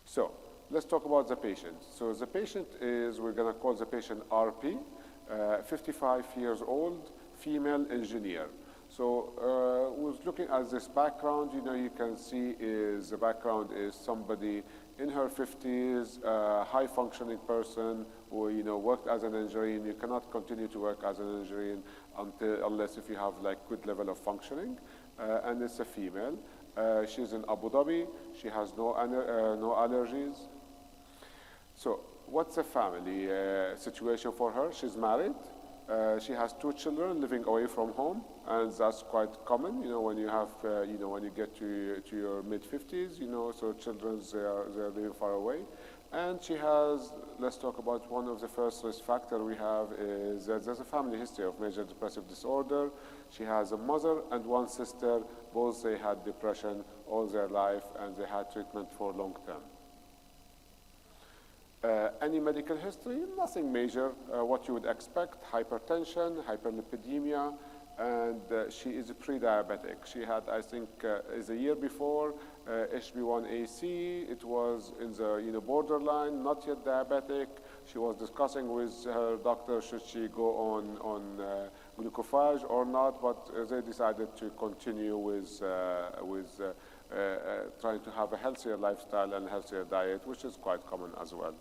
So let's talk about the patient. So the patient is, we're going to call the patient RP, 55 years old, female engineer. So was looking at this background, you can see is the background is somebody in her 50s, high functioning person who worked as an engineer. You cannot continue to work as an engineer unless if you have like good level of functioning. And it's a female. She's in Abu Dhabi. She has no allergies. So what's the family situation for her? She's married. She has 2 children living away from home, and that's quite common. When you have, when you get to your mid-50s, so children they're living far away, and she has. Let's talk about one of the first risk factors we have is that there's a family history of major depressive disorder. She has a mother and 1 sister. Both they had depression all their life, and they had treatment for long term. Any medical history? Nothing major. What you would expect, hypertension, hyperlipidemia, and she is pre-diabetic. She had, I think, is a year before, HB1AC. It was in the borderline, not yet diabetic. She was discussing with her doctor, should she go on glucophage or not, but they decided to continue with trying to have a healthier lifestyle and healthier diet, which is quite common as well.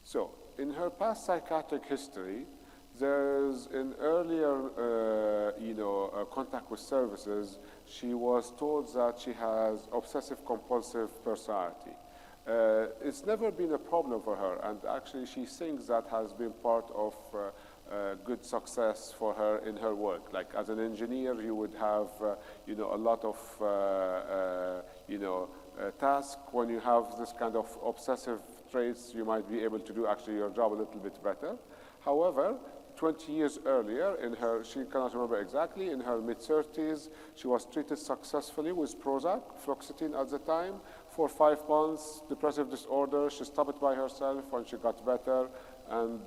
So in her past psychiatric history, there's an earlier, contact with services, she was told that she has obsessive-compulsive personality. It's never been a problem for her, and actually she thinks that has been part of good success for her in her work. Like as an engineer, you would have, a lot of, tasks. When you have this kind of obsessive traits, you might be able to do actually your job a little bit better. However, 20 years earlier, she cannot remember exactly, in her mid-30s, she was treated successfully with Prozac, fluoxetine at the time, for 5 months, depressive disorder. She stopped it by herself when she got better, and,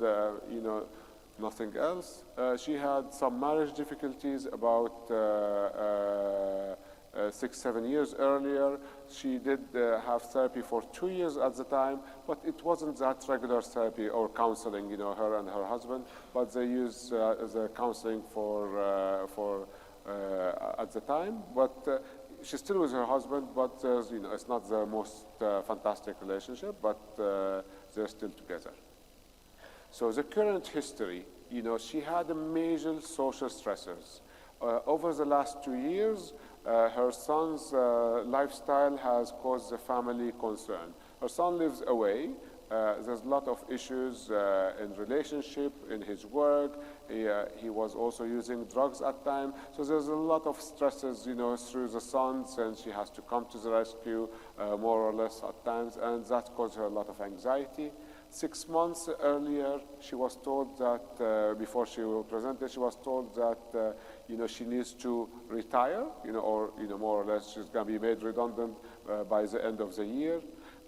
nothing else. She had some marriage difficulties about 6-7 years earlier. She did have therapy for 2 years at the time, but it wasn't that regular therapy or counseling, her and her husband, but they used the counseling for at the time. But she's still with her husband, but it's not the most fantastic relationship, but they're still together. So the current history, she had major social stressors. Over the last 2 years, her son's lifestyle has caused the family concern. Her son lives away. There's a lot of issues in relationship, in his work. He was also using drugs at times. So there's a lot of stresses, through the son, and she has to come to the rescue more or less at times, and that caused her a lot of anxiety. 6 months earlier, she was told that, before she presented, she was told that, she needs to retire, or, more or less she's going to be made redundant by the end of the year.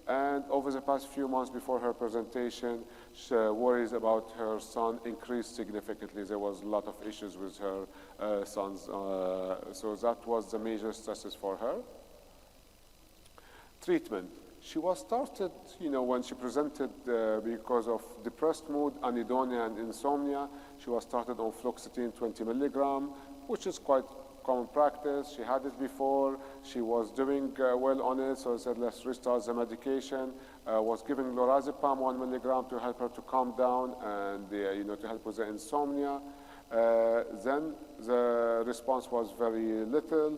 And over the past few months before her presentation, worries about her son increased significantly. There was a lot of issues with her sons. So that was the major stresses for her. Treatment. She was started, when she presented because of depressed mood, anhedonia, and insomnia. She was started on fluoxetine 20 milligram, which is quite common practice. She had it before. She was doing well on it, so I said, let's restart the medication. Was giving lorazepam 1 milligram to help her to calm down and, to help with the insomnia. Then the response was very little,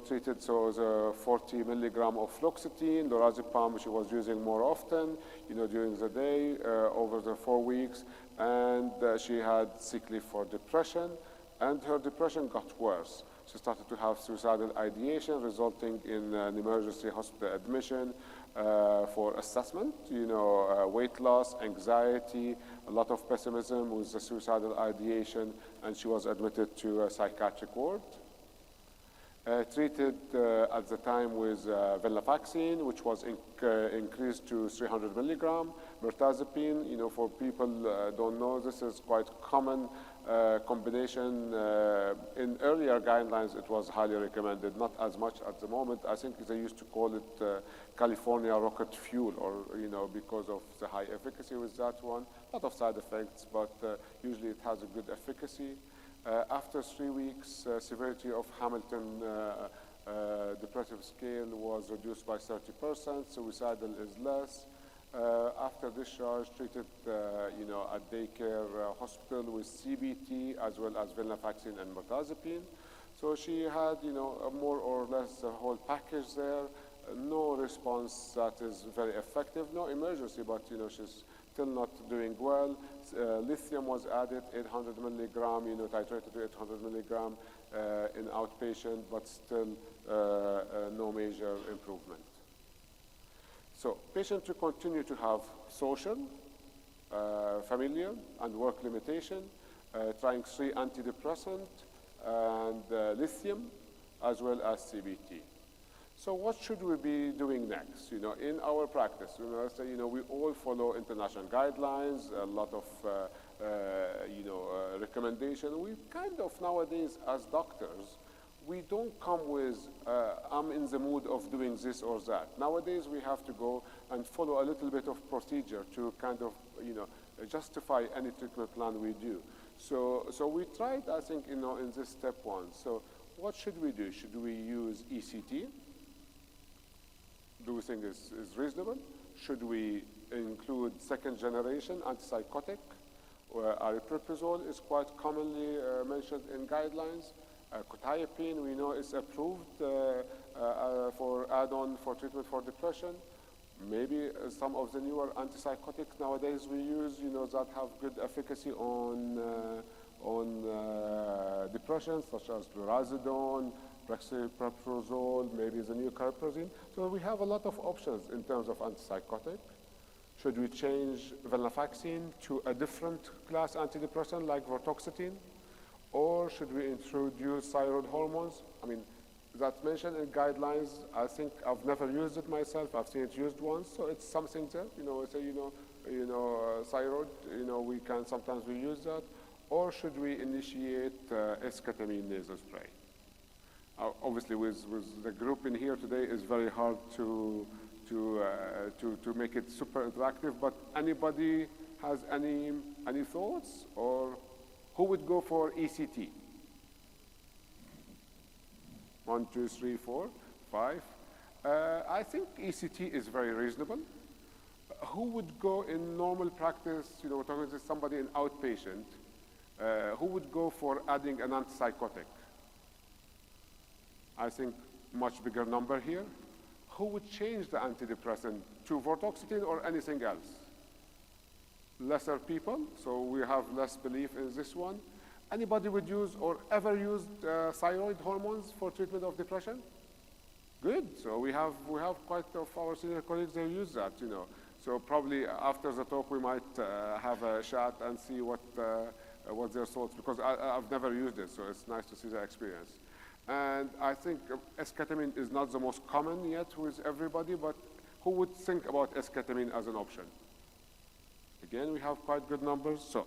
treated, so the 40 milligram of fluoxetine, lorazepam she was using more often, during the day, over the 4 weeks, and she had sick leave for depression, and her depression got worse. She started to have suicidal ideation, resulting in an emergency hospital admission for assessment, weight loss, anxiety, a lot of pessimism with the suicidal ideation, and she was admitted to a psychiatric ward. Treated at the time with venlafaxine, which was increased to 300 milligram. Mirtazapine, for people don't know, this is quite common combination. In earlier guidelines, it was highly recommended, not as much at the moment. I think they used to call it California rocket fuel, or, because of the high efficacy with that one. A lot of side effects, but usually it has a good efficacy. After 3 weeks, severity of Hamilton depressive scale was reduced by 30%, suicidal is less. After discharge, treated at daycare hospital with CBT as well as venlafaxine and mirtazapine. So she had more or less the whole package there. No response that is very effective. No emergency, but she's still not doing well. Lithium was added, 800 milligram, titrated to 800 milligram in outpatient, but still no major improvement. So patient to continue to have social, familiar, and work limitation, trying 3 antidepressant and lithium, as well as CBT. So what should we be doing next? In our practice, we all follow international guidelines, a lot of recommendation. We kind of nowadays, as doctors, we don't come with, I'm in the mood of doing this or that. Nowadays, we have to go and follow a little bit of procedure to kind of, justify any treatment plan we do. So we tried, I think, in this step 1. So what should we do? Should we use ECT? Do we think is reasonable? Should we include 2nd generation antipsychotic? Aripiprazole is quite commonly mentioned in guidelines. Quetiapine, we know is approved for add-on for treatment for depression. Maybe some of the newer antipsychotics nowadays we use, that have good efficacy on depression, such as lorazepam, brexpiprazole, maybe the new cariprazine. So we have a lot of options in terms of antipsychotic. Should we change venlafaxine to a different class antidepressant like vortioxetine? Or should we introduce thyroid hormones? I mean, that's mentioned in guidelines. I think I've never used it myself. I've seen it used once, so it's something there. Thyroid, sometimes we use that. Or should we initiate esketamine nasal spray? Obviously, with the group in here today, it's very hard to make it super interactive. But anybody has any thoughts, or who would go for ECT? 1, 2, 3, 4, 5. I think ECT is very reasonable. Who would go in normal practice? We're talking to somebody in outpatient. Who would go for adding an antipsychotic? I think much bigger number here. Who would change the antidepressant to vortioxetine or anything else? Lesser people, so we have less belief in this one. Anybody would use or ever used thyroid hormones for treatment of depression? Good. So we have quite of our senior colleagues that use that. So probably after the talk we might have a chat and see what their thoughts, because I've never used it, so it's nice to see their experience. And I think esketamine is not the most common yet with everybody, but who would think about esketamine as an option? Again, we have quite good numbers. So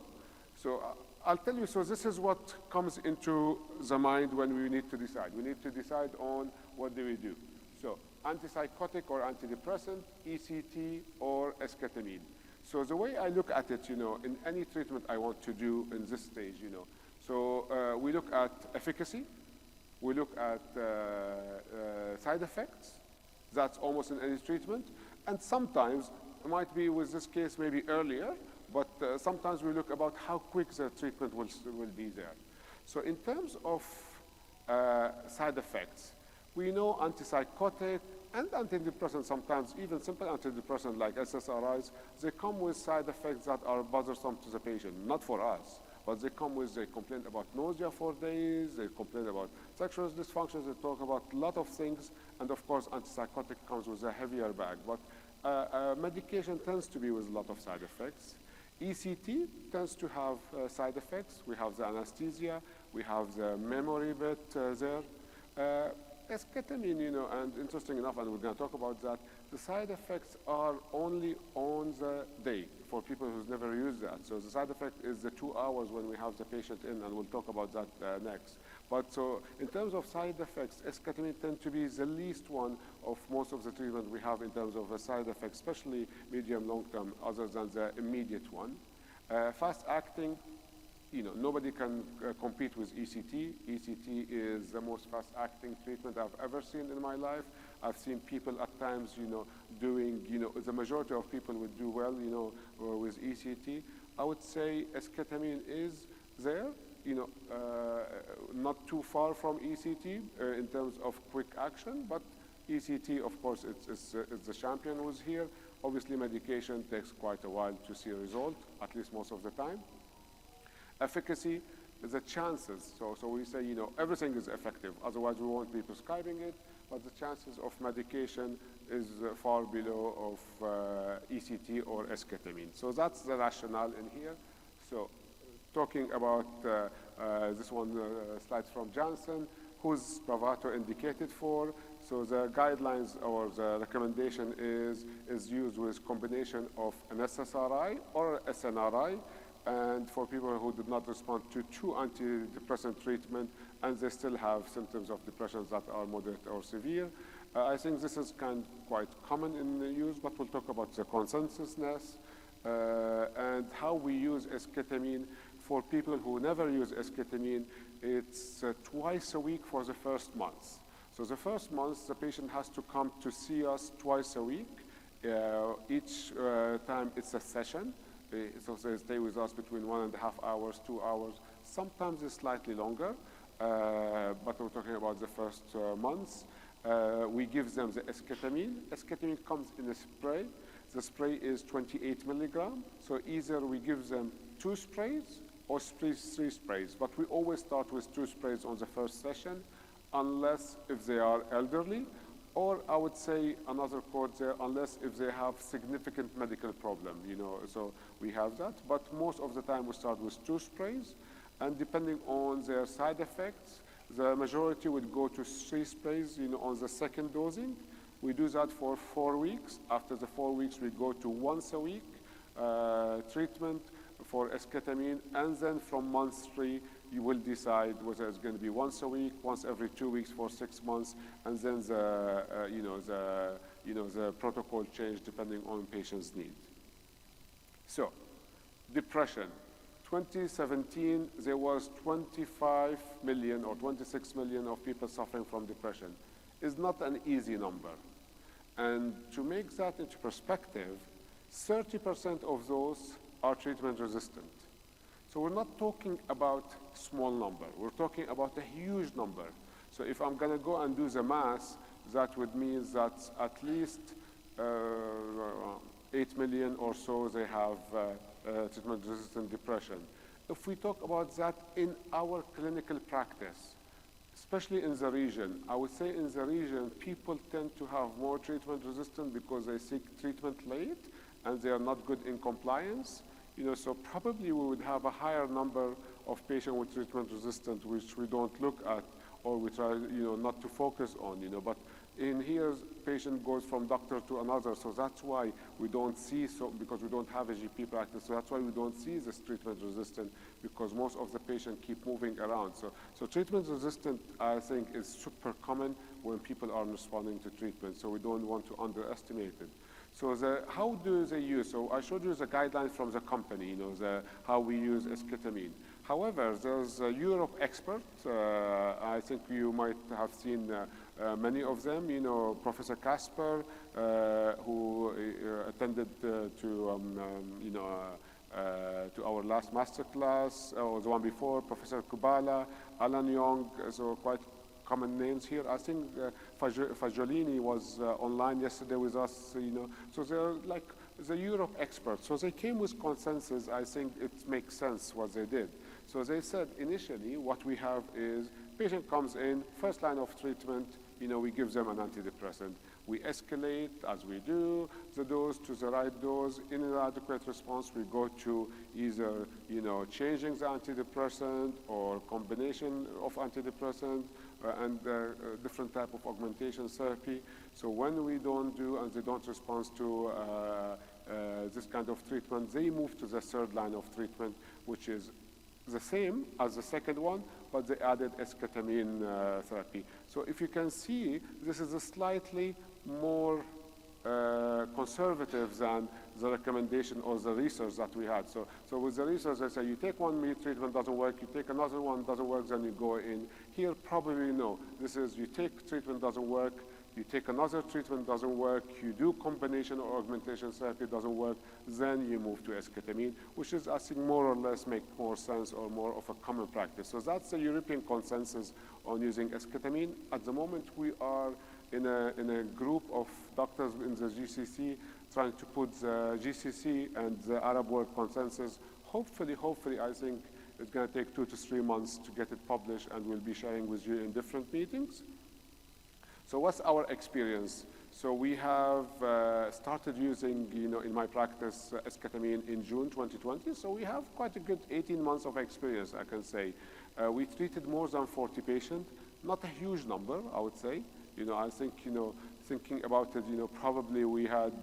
I'll tell you, so this is what comes into the mind when we need to decide. We need to decide on what do we do. So antipsychotic or antidepressant, ECT, or esketamine. So the way I look at it, in any treatment I want to do in this stage, so we look at efficacy, we look at side effects. That's almost in any treatment. And sometimes, it might be with this case maybe earlier, but sometimes we look about how quick the treatment will be there. So in terms of side effects, we know antipsychotic and antidepressants, sometimes even simple antidepressants like SSRIs, they come with side effects that are bothersome to the patient, not for us, but they come with, they complain about nausea for days, they complain about sexual dysfunctions, they talk about a lot of things, and of course antipsychotic comes with a heavier bag. But medication tends to be with a lot of side effects. ECT tends to have side effects. We have the anesthesia, we have the memory bit there. Esketamine, and interesting enough, and we're going to talk about that, the side effects are only on the day for people who've never used that. So the side effect is the 2 hours when we have the patient in, and we'll talk about that next. But so in terms of side effects, esketamine tends to be the least one of most of the treatment we have in terms of a side effects, especially medium long term, other than the immediate one. Fast acting, nobody can compete with ECT. ECT is the most fast-acting treatment I've ever seen in my life. I've seen people at times, doing, the majority of people would do well, with ECT. I would say esketamine is there, not too far from ECT in terms of quick action, but ECT, of course, it's the champion who's here. Obviously, medication takes quite a while to see a result, at least most of the time. Efficacy, the chances, so we say, everything is effective, otherwise we won't be prescribing it, but the chances of medication is far below of ECT or esketamine. So that's the rationale in here. So talking about this one slide from Johnson, who's Spravato indicated for. So the guidelines or the recommendation is used with combination of an SSRI or SNRI, and for people who did not respond to 2 antidepressant treatment and they still have symptoms of depression that are moderate or severe. I think this is quite common in use, but we'll talk about the consensusness and how we use esketamine. For people who never use esketamine, it's twice a week for the first month. So the first month, the patient has to come to see us twice a week. Each time it's a session. So they stay with us between 1.5 hours, 2 hours. Sometimes it's slightly longer, we're talking about the first months. We give them the esketamine. Esketamine comes in a spray. The spray is 28 milligram. So either we give them 2 sprays or 3 sprays. But we always start with 2 sprays on the first session, unless if they are elderly, or I would say another quote there, unless if they have significant medical problem, so we have that. But most of the time we start with 2 sprays, and depending on their side effects, the majority would go to 3 sprays, on the second dosing. We do that for 4 weeks. After the 4 weeks, we go to once a week treatment for esketamine, and then from month 3, you will decide whether it's going to be once a week, once every 2 weeks for 6 months, and then the protocol change depending on patient's need. So, depression. 2017, there was 25 million or 26 million of people suffering from depression. It's not an easy number. And to make that into perspective, 30% of those are treatment resistant. So we're not talking about small number. We're talking about a huge number. So if I'm going to go and do the math, that would mean that at least 8 million or so, they have treatment-resistant depression. If we talk about that in our clinical practice, especially in the region, I would say in the region, people tend to have more treatment-resistant because they seek treatment late and they are not good in compliance. So probably we would have a higher number of patients with treatment-resistant, which we don't look at or we try, not to focus on, But in here, patient goes from doctor to another, so that's why we don't see because we don't have a GP practice, so that's why we don't see this treatment-resistant, because most of the patients keep moving around. So treatment-resistant, I think, is super common when people are responding to treatment, so we don't want to underestimate it. So how do they use? So I showed you the guidelines from the company, how we use esketamine. However, there's a Europe expert. I think you might have seen many of them. Professor Kasper, who attended to our last master class, or the one before. Professor Kubala, Alan Young, so quite common names here. I think Fagiolini was online yesterday with us, So they're like the Europe experts. So they came with consensus. I think it makes sense what they did. So they said initially what we have is patient comes in, first line of treatment, we give them an antidepressant. We escalate, as we do, the dose to the right dose. In an adequate response, we go to either, changing the antidepressant or combination of antidepressant and different type of augmentation therapy. So when we don't do and they don't respond to this kind of treatment, they move to the third line of treatment, which is the same as the second one, but they added esketamine therapy. So if you can see, this is a slightly more conservative than the recommendation or the research that we had. So with the research, they say you take one treatment, doesn't work, you take another one, doesn't work, then you go in. Here, probably no. This is you take treatment, doesn't work, you take another treatment, doesn't work, you do combination or augmentation therapy, doesn't work, then you move to esketamine, which is, I think, more or less make more sense or more of a common practice. So that's the European consensus on using esketamine. At the moment, we are in a group of doctors in the GCC trying to put the GCC and the Arab world consensus. Hopefully, I think it's going to take 2 to 3 months to get it published, and we'll be sharing with you in different meetings. So what's our experience? So we have started using, in my practice, esketamine in June 2020. So we have quite a good 18 months of experience, I can say. We treated more than 40 patients, not a huge number, I would say. I think, thinking about it, probably we had,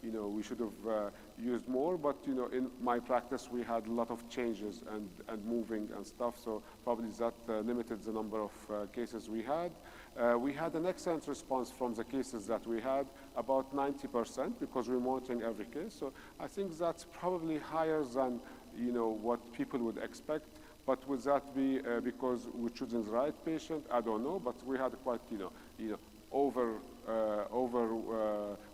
we should have used more, but, in my practice, we had a lot of changes and moving and stuff, so probably that limited the number of cases we had. We had an excellent response from the cases that we had, about 90%, because we're monitoring every case. So I think that's probably higher than, what people would expect. But would that be because we're choosing the right patient? I don't know, but we had quite, over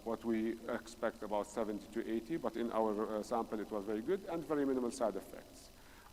what we expect, about 70 to 80, but in our sample it was very good and very minimal side effects.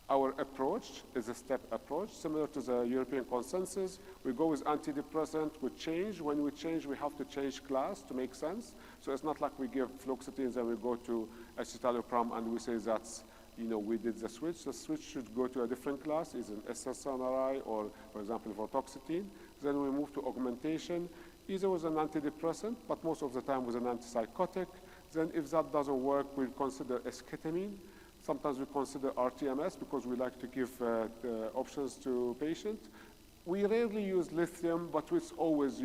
Our approach is a step approach, similar to the European consensus. We go with antidepressant, we change. When we change, we have to change class to make sense. So it's not like we give fluoxetine and we go to escitalopram and we say that's, we did the switch. The switch should go to a different class, is an SSRI or, for example, vortoxetine. Then we move to augmentation, either with an antidepressant, but most of the time with an antipsychotic. Then if that doesn't work, we'll consider esketamine. Sometimes we consider RTMS because we like to give options to patients. We rarely use lithium, but it's always,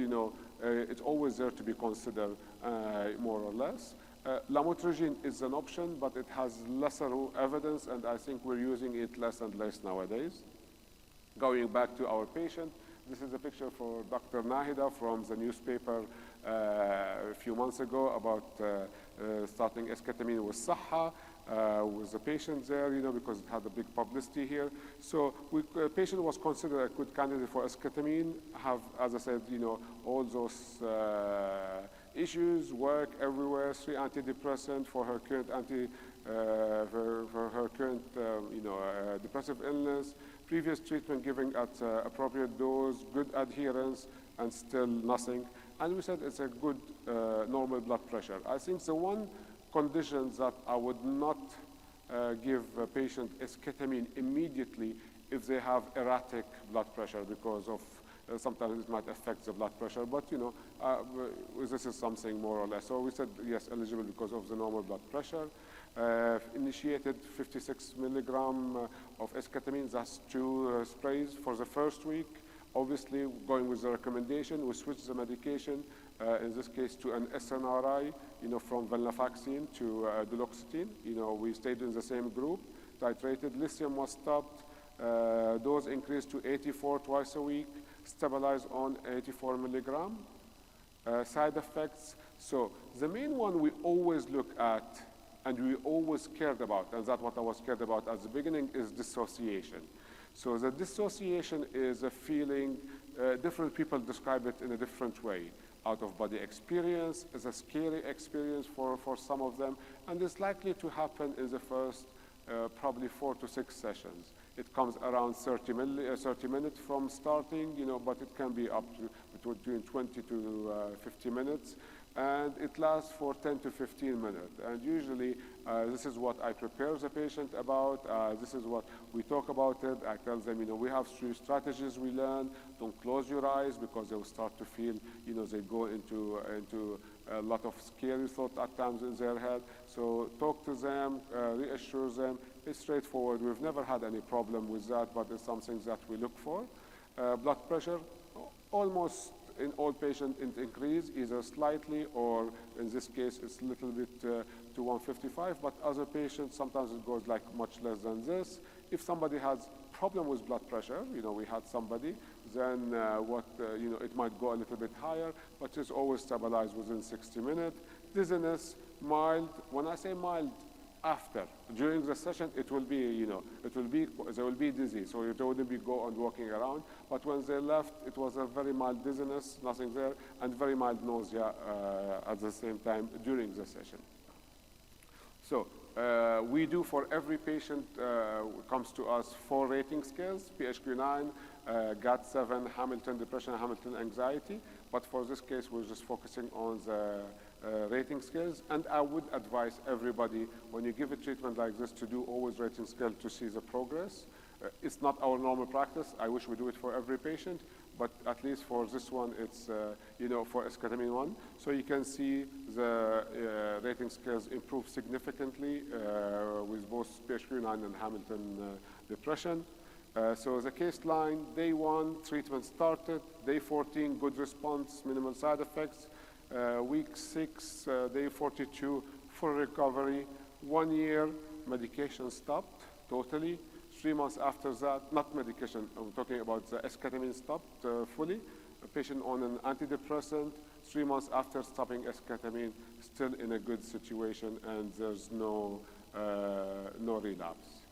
it's always there to be considered more or less. Lamotrigine is an option, but it has lesser evidence, and I think we're using it less and less nowadays. Going back to our patient, this is a picture for Dr. Nahida from the newspaper a few months ago about starting esketamine with Sahha. With the patient there, because it had a big publicity here. So the patient was considered a good candidate for esketamine, have, as I said, all those issues, work everywhere, 3 antidepressants for her current depressive illness, previous treatment given at appropriate dose, good adherence, and still nothing. And we said it's a good normal blood pressure. I think the one conditions that I would not give a patient esketamine immediately if they have erratic blood pressure because of sometimes it might affect the blood pressure, but this is something more or less. So we said yes, eligible because of the normal blood pressure. Initiated 56 milligram of esketamine, that's 2 sprays for the first week. Obviously, going with the recommendation, we switched the medication, in this case to an SNRI, from venlafaxine to duloxetine. We stayed in the same group, titrated. Lithium was stopped, dose increased to 84 twice a week, stabilized on 84 milligram. Side effects, so the main one we always look at and we always cared about, and that's what I was scared about at the beginning, is dissociation. So the dissociation is a feeling, different people describe it in a different way. Out-of-body experience is a scary experience for some of them, and it's likely to happen in the first probably 4 to 6 sessions. It comes around 30 minutes from starting, but it can be up to between 20 to 50 minutes. And it lasts for 10 to 15 minutes. And usually, this is what I prepare the patient about. This is what we talk about it. I tell them, we have 3 strategies we learn. Don't close your eyes because they will start to feel, they go into a lot of scary thoughts at times in their head. So talk to them, reassure them. It's straightforward. We've never had any problem with that, but it's something that we look for. Blood pressure, almost in all patients it increases, either slightly or in this case it's a little bit to 155, but other patients sometimes it goes like much less than this. If somebody has problem with blood pressure, we had somebody, then it might go a little bit higher, but it's always stabilized within 60 minutes. Dizziness, mild. When I say mild, after, during the session, it will be, they will be dizzy, so it wouldn't be go on walking around. But when they left, it was a very mild dizziness, nothing there, and very mild nausea at the same time during the session. So we do for every patient who comes to us 4 rating scales: PHQ-9, GAD-7, Hamilton depression, Hamilton anxiety. But for this case, we're just focusing on the rating scales. And I would advise everybody, when you give a treatment like this, to do always rating scale to see the progress. It's not our normal practice. I wish we do it for every patient, but at least for this one, it's, for esketamine 1. So you can see the rating scales improve significantly with both PHQ-9 and Hamilton depression. So the case line, day 1, treatment started. Day 14, good response, minimal side effects. Week 6, day 42, full recovery. 1 year, medication stopped totally. 3 months after that, not medication, I'm talking about the esketamine stopped fully. A patient on an antidepressant, 3 months after stopping esketamine, still in a good situation, and there's no relapse.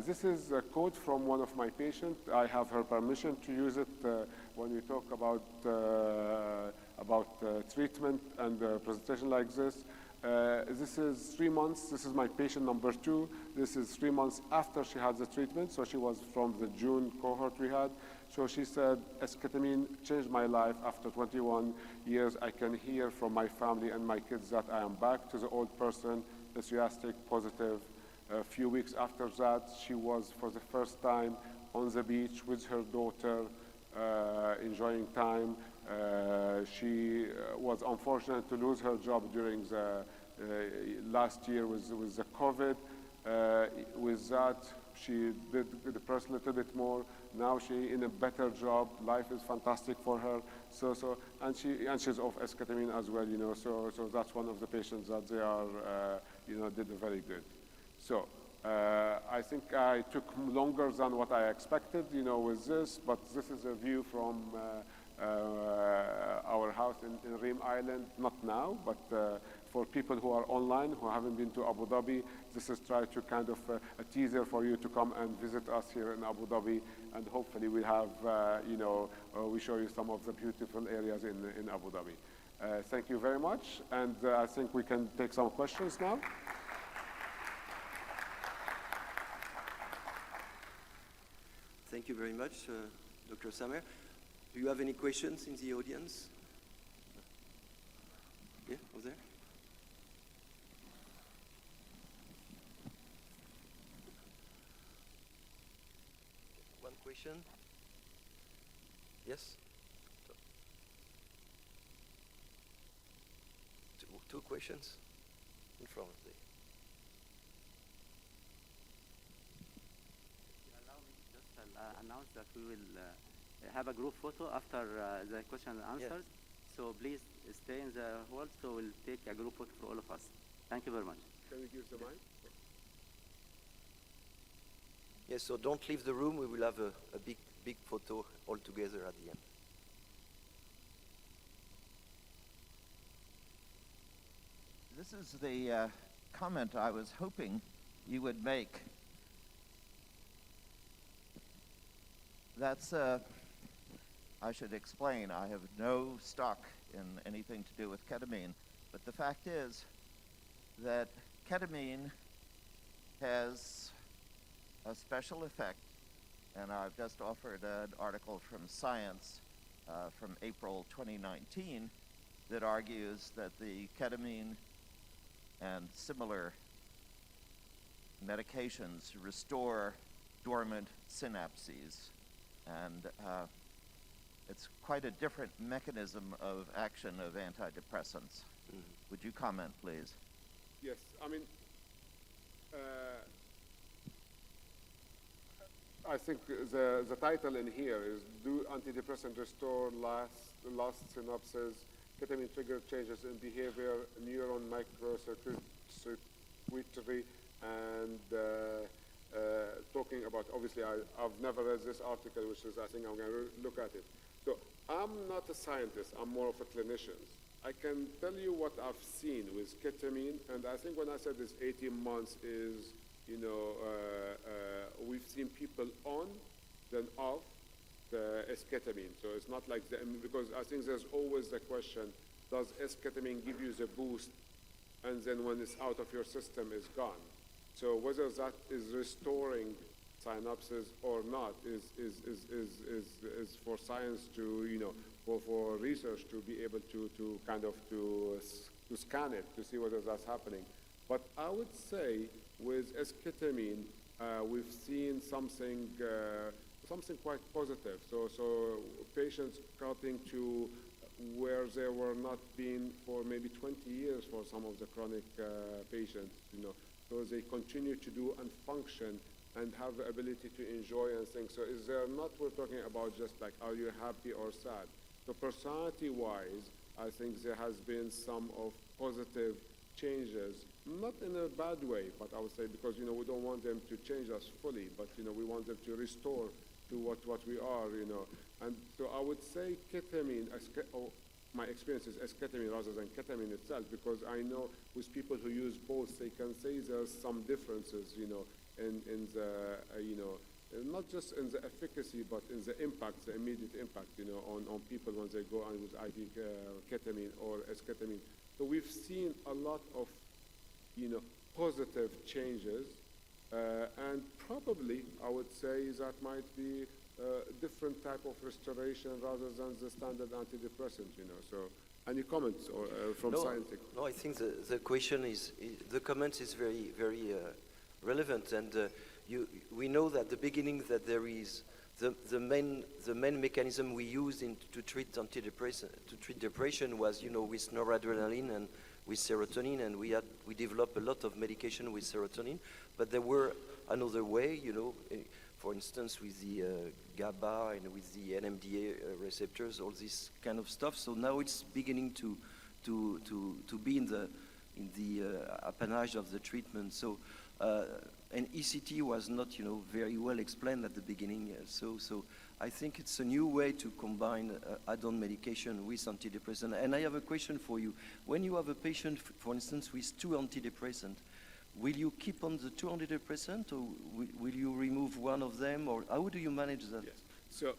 This is a quote from one of my patients. I have her permission to use it when we talk about treatment and presentation like this. This is 3 months. This is my patient number 2. This is 3 months after she had the treatment. So she was from the June cohort we had. So she said, esketamine changed my life. After 21 years, I can hear from my family and my kids that I am back to the old person, enthusiastic, positive. A few weeks after that, she was for the first time on the beach with her daughter, enjoying time. She was unfortunate to lose her job during the last year with the COVID. With that, she did depress a little bit more. Now she in a better job. Life is fantastic for her. And she's off esketamine as well. So that's one of the patients that they are did very good. So I think I took longer than what I expected, with this. But this is a view from our house in Reem Island. Not now, but for people who are online, who haven't been to Abu Dhabi, this is try to kind of a teaser for you to come and visit us here in Abu Dhabi, and hopefully we have, we show you some of the beautiful areas in Abu Dhabi. Thank you very much, and I think we can take some questions now. Thank you very much, Dr. Samer. Do you have any questions in the audience? Yeah, over there. One question. Yes? Two questions in front of the... Announce that we will have a group photo after the question and answers. Yes. So please stay in the hall, so we'll take a group photo for all of us. Thank you very much. Can we give the mic? Yes, so don't leave the room. We will have a big photo all together at the end. This is the comment I was hoping you would make. That's, I should explain, I have no stock in anything to do with ketamine, but the fact is that ketamine has a special effect, and I've just offered an article from Science from April 2019 that argues that the ketamine and similar medications restore dormant synapses. And it's quite a different mechanism of action of antidepressants. Mm-hmm. Would you comment, please? Yes, I mean, I think the title in here is, do antidepressants restore lost synapses, ketamine trigger changes in behavior, neuron microcircuitry, and talking about, obviously, I've never read this article, which is, I think I'm going to look at it. So I'm not a scientist, I'm more of a clinician. I can tell you what I've seen with ketamine, and I think when I said this 18 months is, we've seen people on, then off the esketamine. So it's not like, because I think there's always the question, does esketamine give you the boost, and then when it's out of your system, it's gone? So whether that is restoring synapses or not is for science to, for research to be able to kind of to scan it to see whether that's happening. But I would say with esketamine, we've seen something quite positive. So patients starting to where they were not being for maybe 20 years for some of the chronic patients, So they continue to do and function and have the ability to enjoy and think. So is there not, we're talking about just like, are you happy or sad? So personality-wise, I think there has been some of positive changes, not in a bad way, but I would say because, we don't want them to change us fully, but, we want them to restore to what we are, And so I would say ketamine, my experience is esketamine rather than ketamine itself, because I know with people who use both, they can say there's some differences, in the, not just in the efficacy, but in the impact, the immediate impact, on people when they go on with IV ketamine or esketamine. So we've seen a lot of, positive changes, and probably I would say that might be a different type of restoration rather than the standard antidepressant, So any comments from scientific? No, I think the question the comment is very, very relevant, and we know that the beginning that there is the main mechanism we use to treat depression was with noradrenaline and with serotonin, and we developed a lot of medication with serotonin, but there were another way, for instance with the GABA and with the NMDA receptors, all this kind of stuff. So now it's beginning to be in the appanage of the treatment. So and ECT was not very well explained at the beginning. So I think it's a new way to combine add-on medication with antidepressant. And I have a question for you. When you have a patient, for instance, with 2 antidepressants, will you keep on the 2 antidepressants, or will you remove one of them, or how do you manage that? Yes. So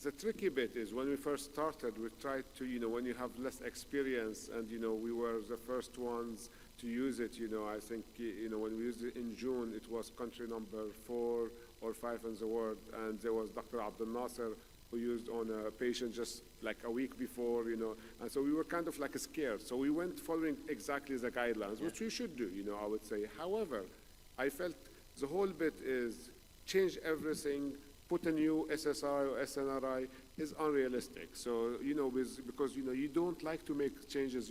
the tricky bit is when we first started, we tried to, when you have less experience, and, we were the first ones to use it, I think, when we used it in June, it was country number 4 or 5 in the world, and there was Dr. Abdel Nasser who used on a patient just like a week before, and so we were kind of like scared. So we went following exactly the guidelines, which we should do, I would say. However, I felt the whole bit is change everything, put a new SSRI or SNRI is unrealistic. So, because, you don't like to make changes,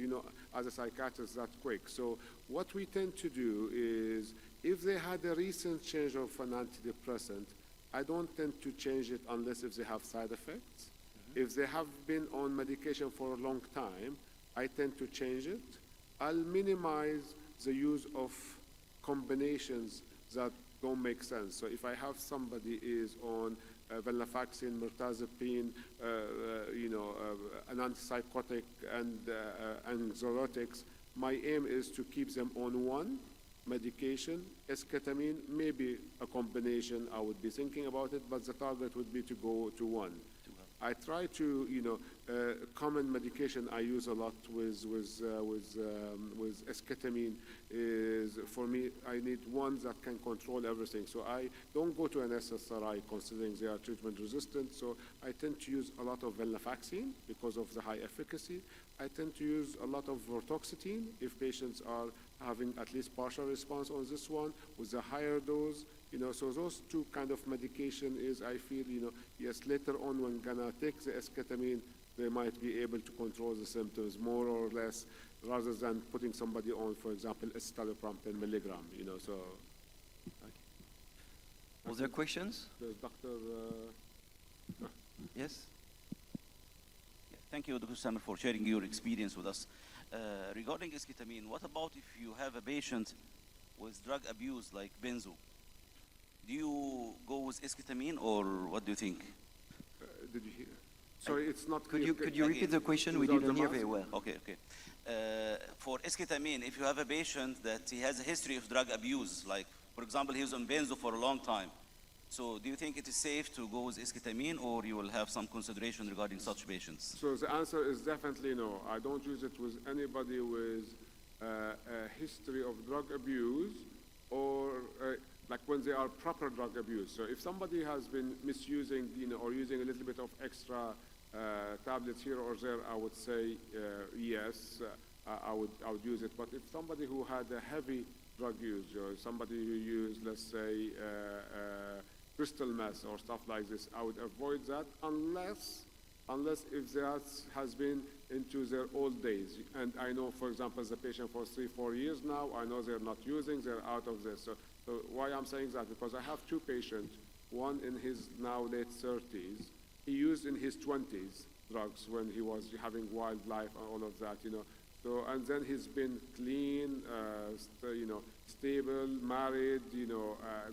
as a psychiatrist that quick. So what we tend to do is, if they had a recent change of an antidepressant, I don't tend to change it unless if they have side effects. Mm-hmm. If they have been on medication for a long time, I tend to change it. I'll minimize the use of combinations that don't make sense. So if I have somebody is on venlafaxine, mirtazapine, an antipsychotic and anxiolytics, my aim is to keep them on one medication. Esketamine, maybe a combination, I would be thinking about it, but the target would be to go to one. I try to, common medication I use a lot with esketamine is, for me, I need one that can control everything. So I don't go to an SSRI considering they are treatment resistant. So I tend to use a lot of venlafaxine because of the high efficacy. I tend to use a lot of vortoxetine if patients are having at least partial response on this one with a higher dose. So those 2 kind of medication is, I feel, yes, later on when gonna take the esketamine, they might be able to control the symptoms more or less, rather than putting somebody on, for example, escitalopram 10 milligram, so. Okay. Was there questions? There's Dr. Yes? Thank you, Dr. Samer, for sharing your experience with us. Regarding esketamine, what about if you have a patient with drug abuse like benzo? Do you go with esketamine, or what do you think? Did you hear? Sorry, it's not clear. Could you again, repeat the question? We didn't hear very well. Okay. For esketamine, if you have a patient that he has a history of drug abuse, like, for example, he was on benzo for a long time, so do you think it is safe to go with esketamine, or you will have some consideration regarding such patients? So the answer is definitely no. I don't use it with anybody with a history of drug abuse, or like when they are proper drug abuse. So if somebody has been misusing, or using a little bit of extra tablets here or there, I would say yes, I would use it. But if somebody who had a heavy drug use, or somebody who used, let's say, crystal meth or stuff like this, I would avoid that unless if that has been into their old days. And I know, for example, the patient for 3-4 years now, I know they're not using, they're out of this. So why I'm saying that? Because I have 2 patients, one in his now late 30s. He used in his 20s drugs when he was having wildlife and all of that, So, and then he's been clean, stable, married,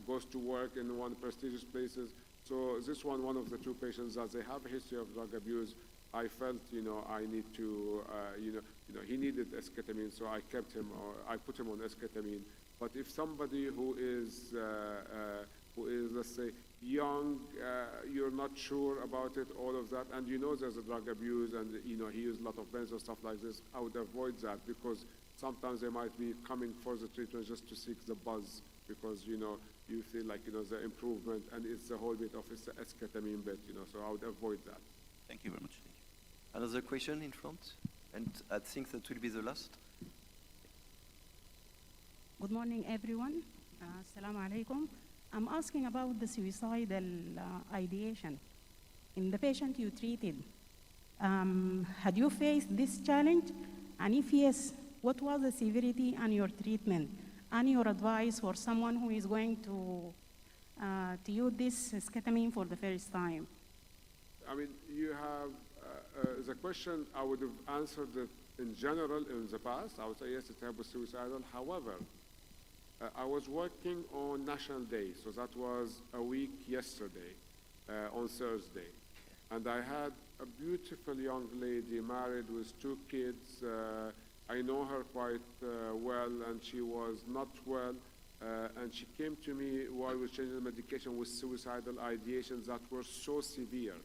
goes to work in one prestigious places. So this one of the 2 patients that they have a history of drug abuse, I felt, I need to, he needed esketamine, so I kept him, or I put him on esketamine. But if somebody who is who is, let's say, young, you're not sure about it, all of that, and you know there's a drug abuse and he used a lot of benzo, stuff like this, I would avoid that, because sometimes they might be coming for the treatment just to seek the buzz, because you feel like the improvement, and it's the whole bit of it's the esketamine bit, so I would avoid that. Thank you very much. Another question in front, and I think that will be the last. Good morning, everyone. Assalamu alaikum. I'm asking about the suicidal ideation. In the patient you treated, had you faced this challenge? And if yes, what was the severity and your treatment? And your advice for someone who is going to use this esketamine for the first time? I mean, you have the question, I would have answered it in general in the past. I would say yes, it was suicidal. However, I was working on National Day, so that was a week yesterday, on Thursday. And I had a beautiful young lady married with 2 kids. I know her quite well, and she was not well. And she came to me while we were changing the medication with suicidal ideations that were so severe.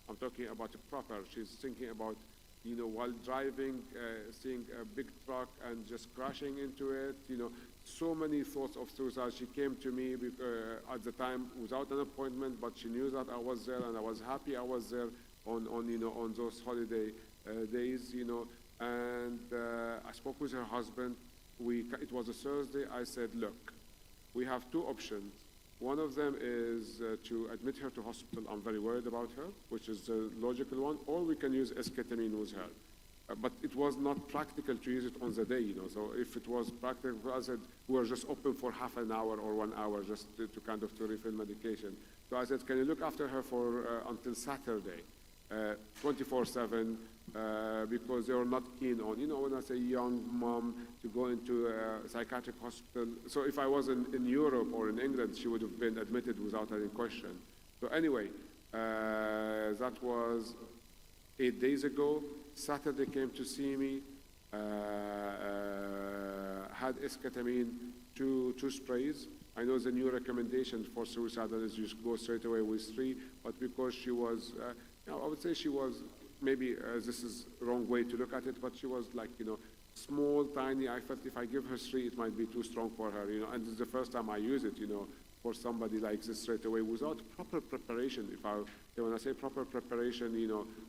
I'm talking about a proper, she's thinking about, while driving, seeing a big truck and just crashing into it, so many thoughts of suicide. She came to me at the time without an appointment, but she knew that I was there, and I was happy I was there on those holiday days, and I spoke with her husband. It was a Thursday. I said, look, we have 2 options. One of them is to admit her to hospital. I'm very worried about her, which is the logical one, or we can use esketamine with her. But it was not practical to use it on the day, So if it was practical, I said, we were just open for half an hour or 1 hour just to refill medication. So I said, can you look after her for until Saturday, 24/7, because they were not keen on, when I say young mom to go into a psychiatric hospital. So if I was in Europe or in England, she would have been admitted without any question. So anyway, that was 8 days ago. Saturday came to see me, had esketamine, two sprays. I know the new recommendation for suicidal is you go straight away with 3, but because she was, I would say she was, maybe this is the wrong way to look at it, but she was like, small, tiny. I felt if I give her 3, it might be too strong for her, and this is the first time I use it, for somebody like this straight away without proper preparation. When I say proper preparation,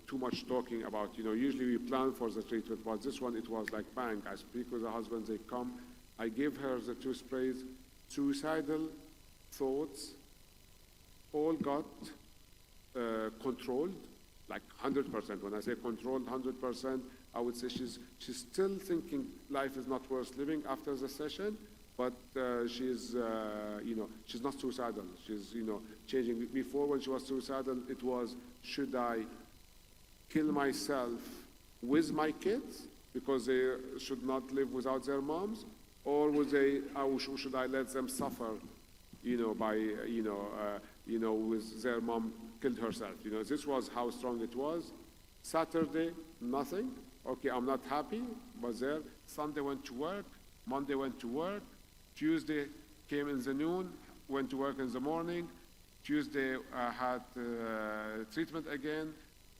too much talking about, usually we plan for the treatment, but this one, it was like bang. I speak with the husband, they come. I give her the 2 sprays. Suicidal thoughts all got controlled, like 100%. When I say controlled 100%, I would say she's still thinking life is not worth living after the session, but she's not suicidal. She's, changing. Before, when she was suicidal, it was, should I kill myself with my kids because they should not live without their moms, or would they, should I let them suffer, by, with their mom killed herself. This was how strong it was. Saturday, nothing. Okay, I'm not happy, but there. Sunday went to work. Monday went to work. Tuesday came in the noon, went to work in the morning. Tuesday had treatment again.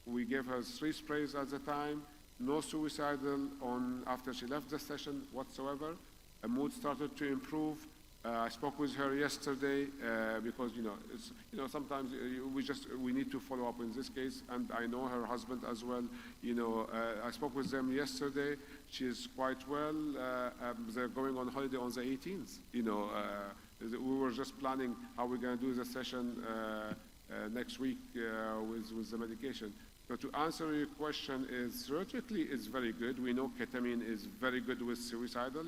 We gave her 3 sprays at the time. No suicidal after she left the session whatsoever. Her mood started to improve. I spoke with her yesterday because sometimes we need to follow up in this case, and I know her husband as well. I spoke with them yesterday. She's quite well. They're going on holiday on the 18th. We were just planning how we're going to do the session next week with the medication. So to answer your question, theoretically it's very good. We know ketamine is very good with suicidal.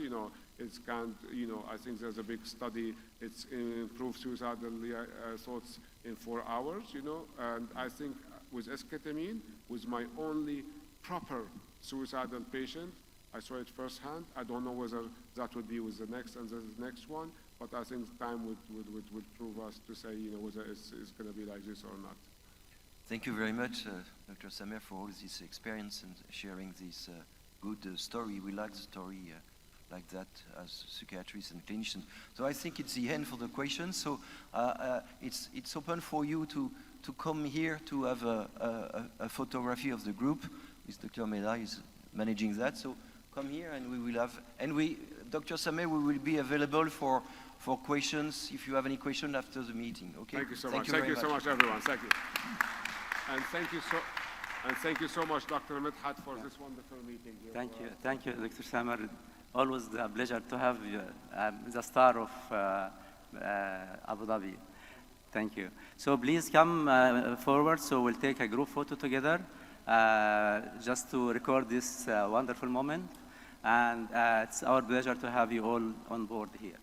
I think there's a big study. It's improved suicidal thoughts in 4 hours. And I think with esketamine, with my only proper suicidal patient, I saw it firsthand. I don't know whether that would be with the next and the next one, but I think time would prove us to say, whether it's going to be like this or not. Thank you very much, Dr. Samer, for all this experience and sharing this good story. We like the story like that as psychiatrists and clinicians. So I think it's the end for the questions. So it's open for you to come here to have a photography of the group. With Dr. Mela is managing that. So come here and we will have, and Dr. Sameh, we will be available for questions if you have any questions after the meeting. Okay. Thank you so much. Thank you so much, everyone. Thank you. And thank you so much, Dr. Midhat, for this wonderful meeting. Thank you, Dr. Samer. Always a pleasure to have you, the star of Abu Dhabi. Thank you. So please come forward, so we'll take a group photo together, just to record this wonderful moment. And it's our pleasure to have you all on board here.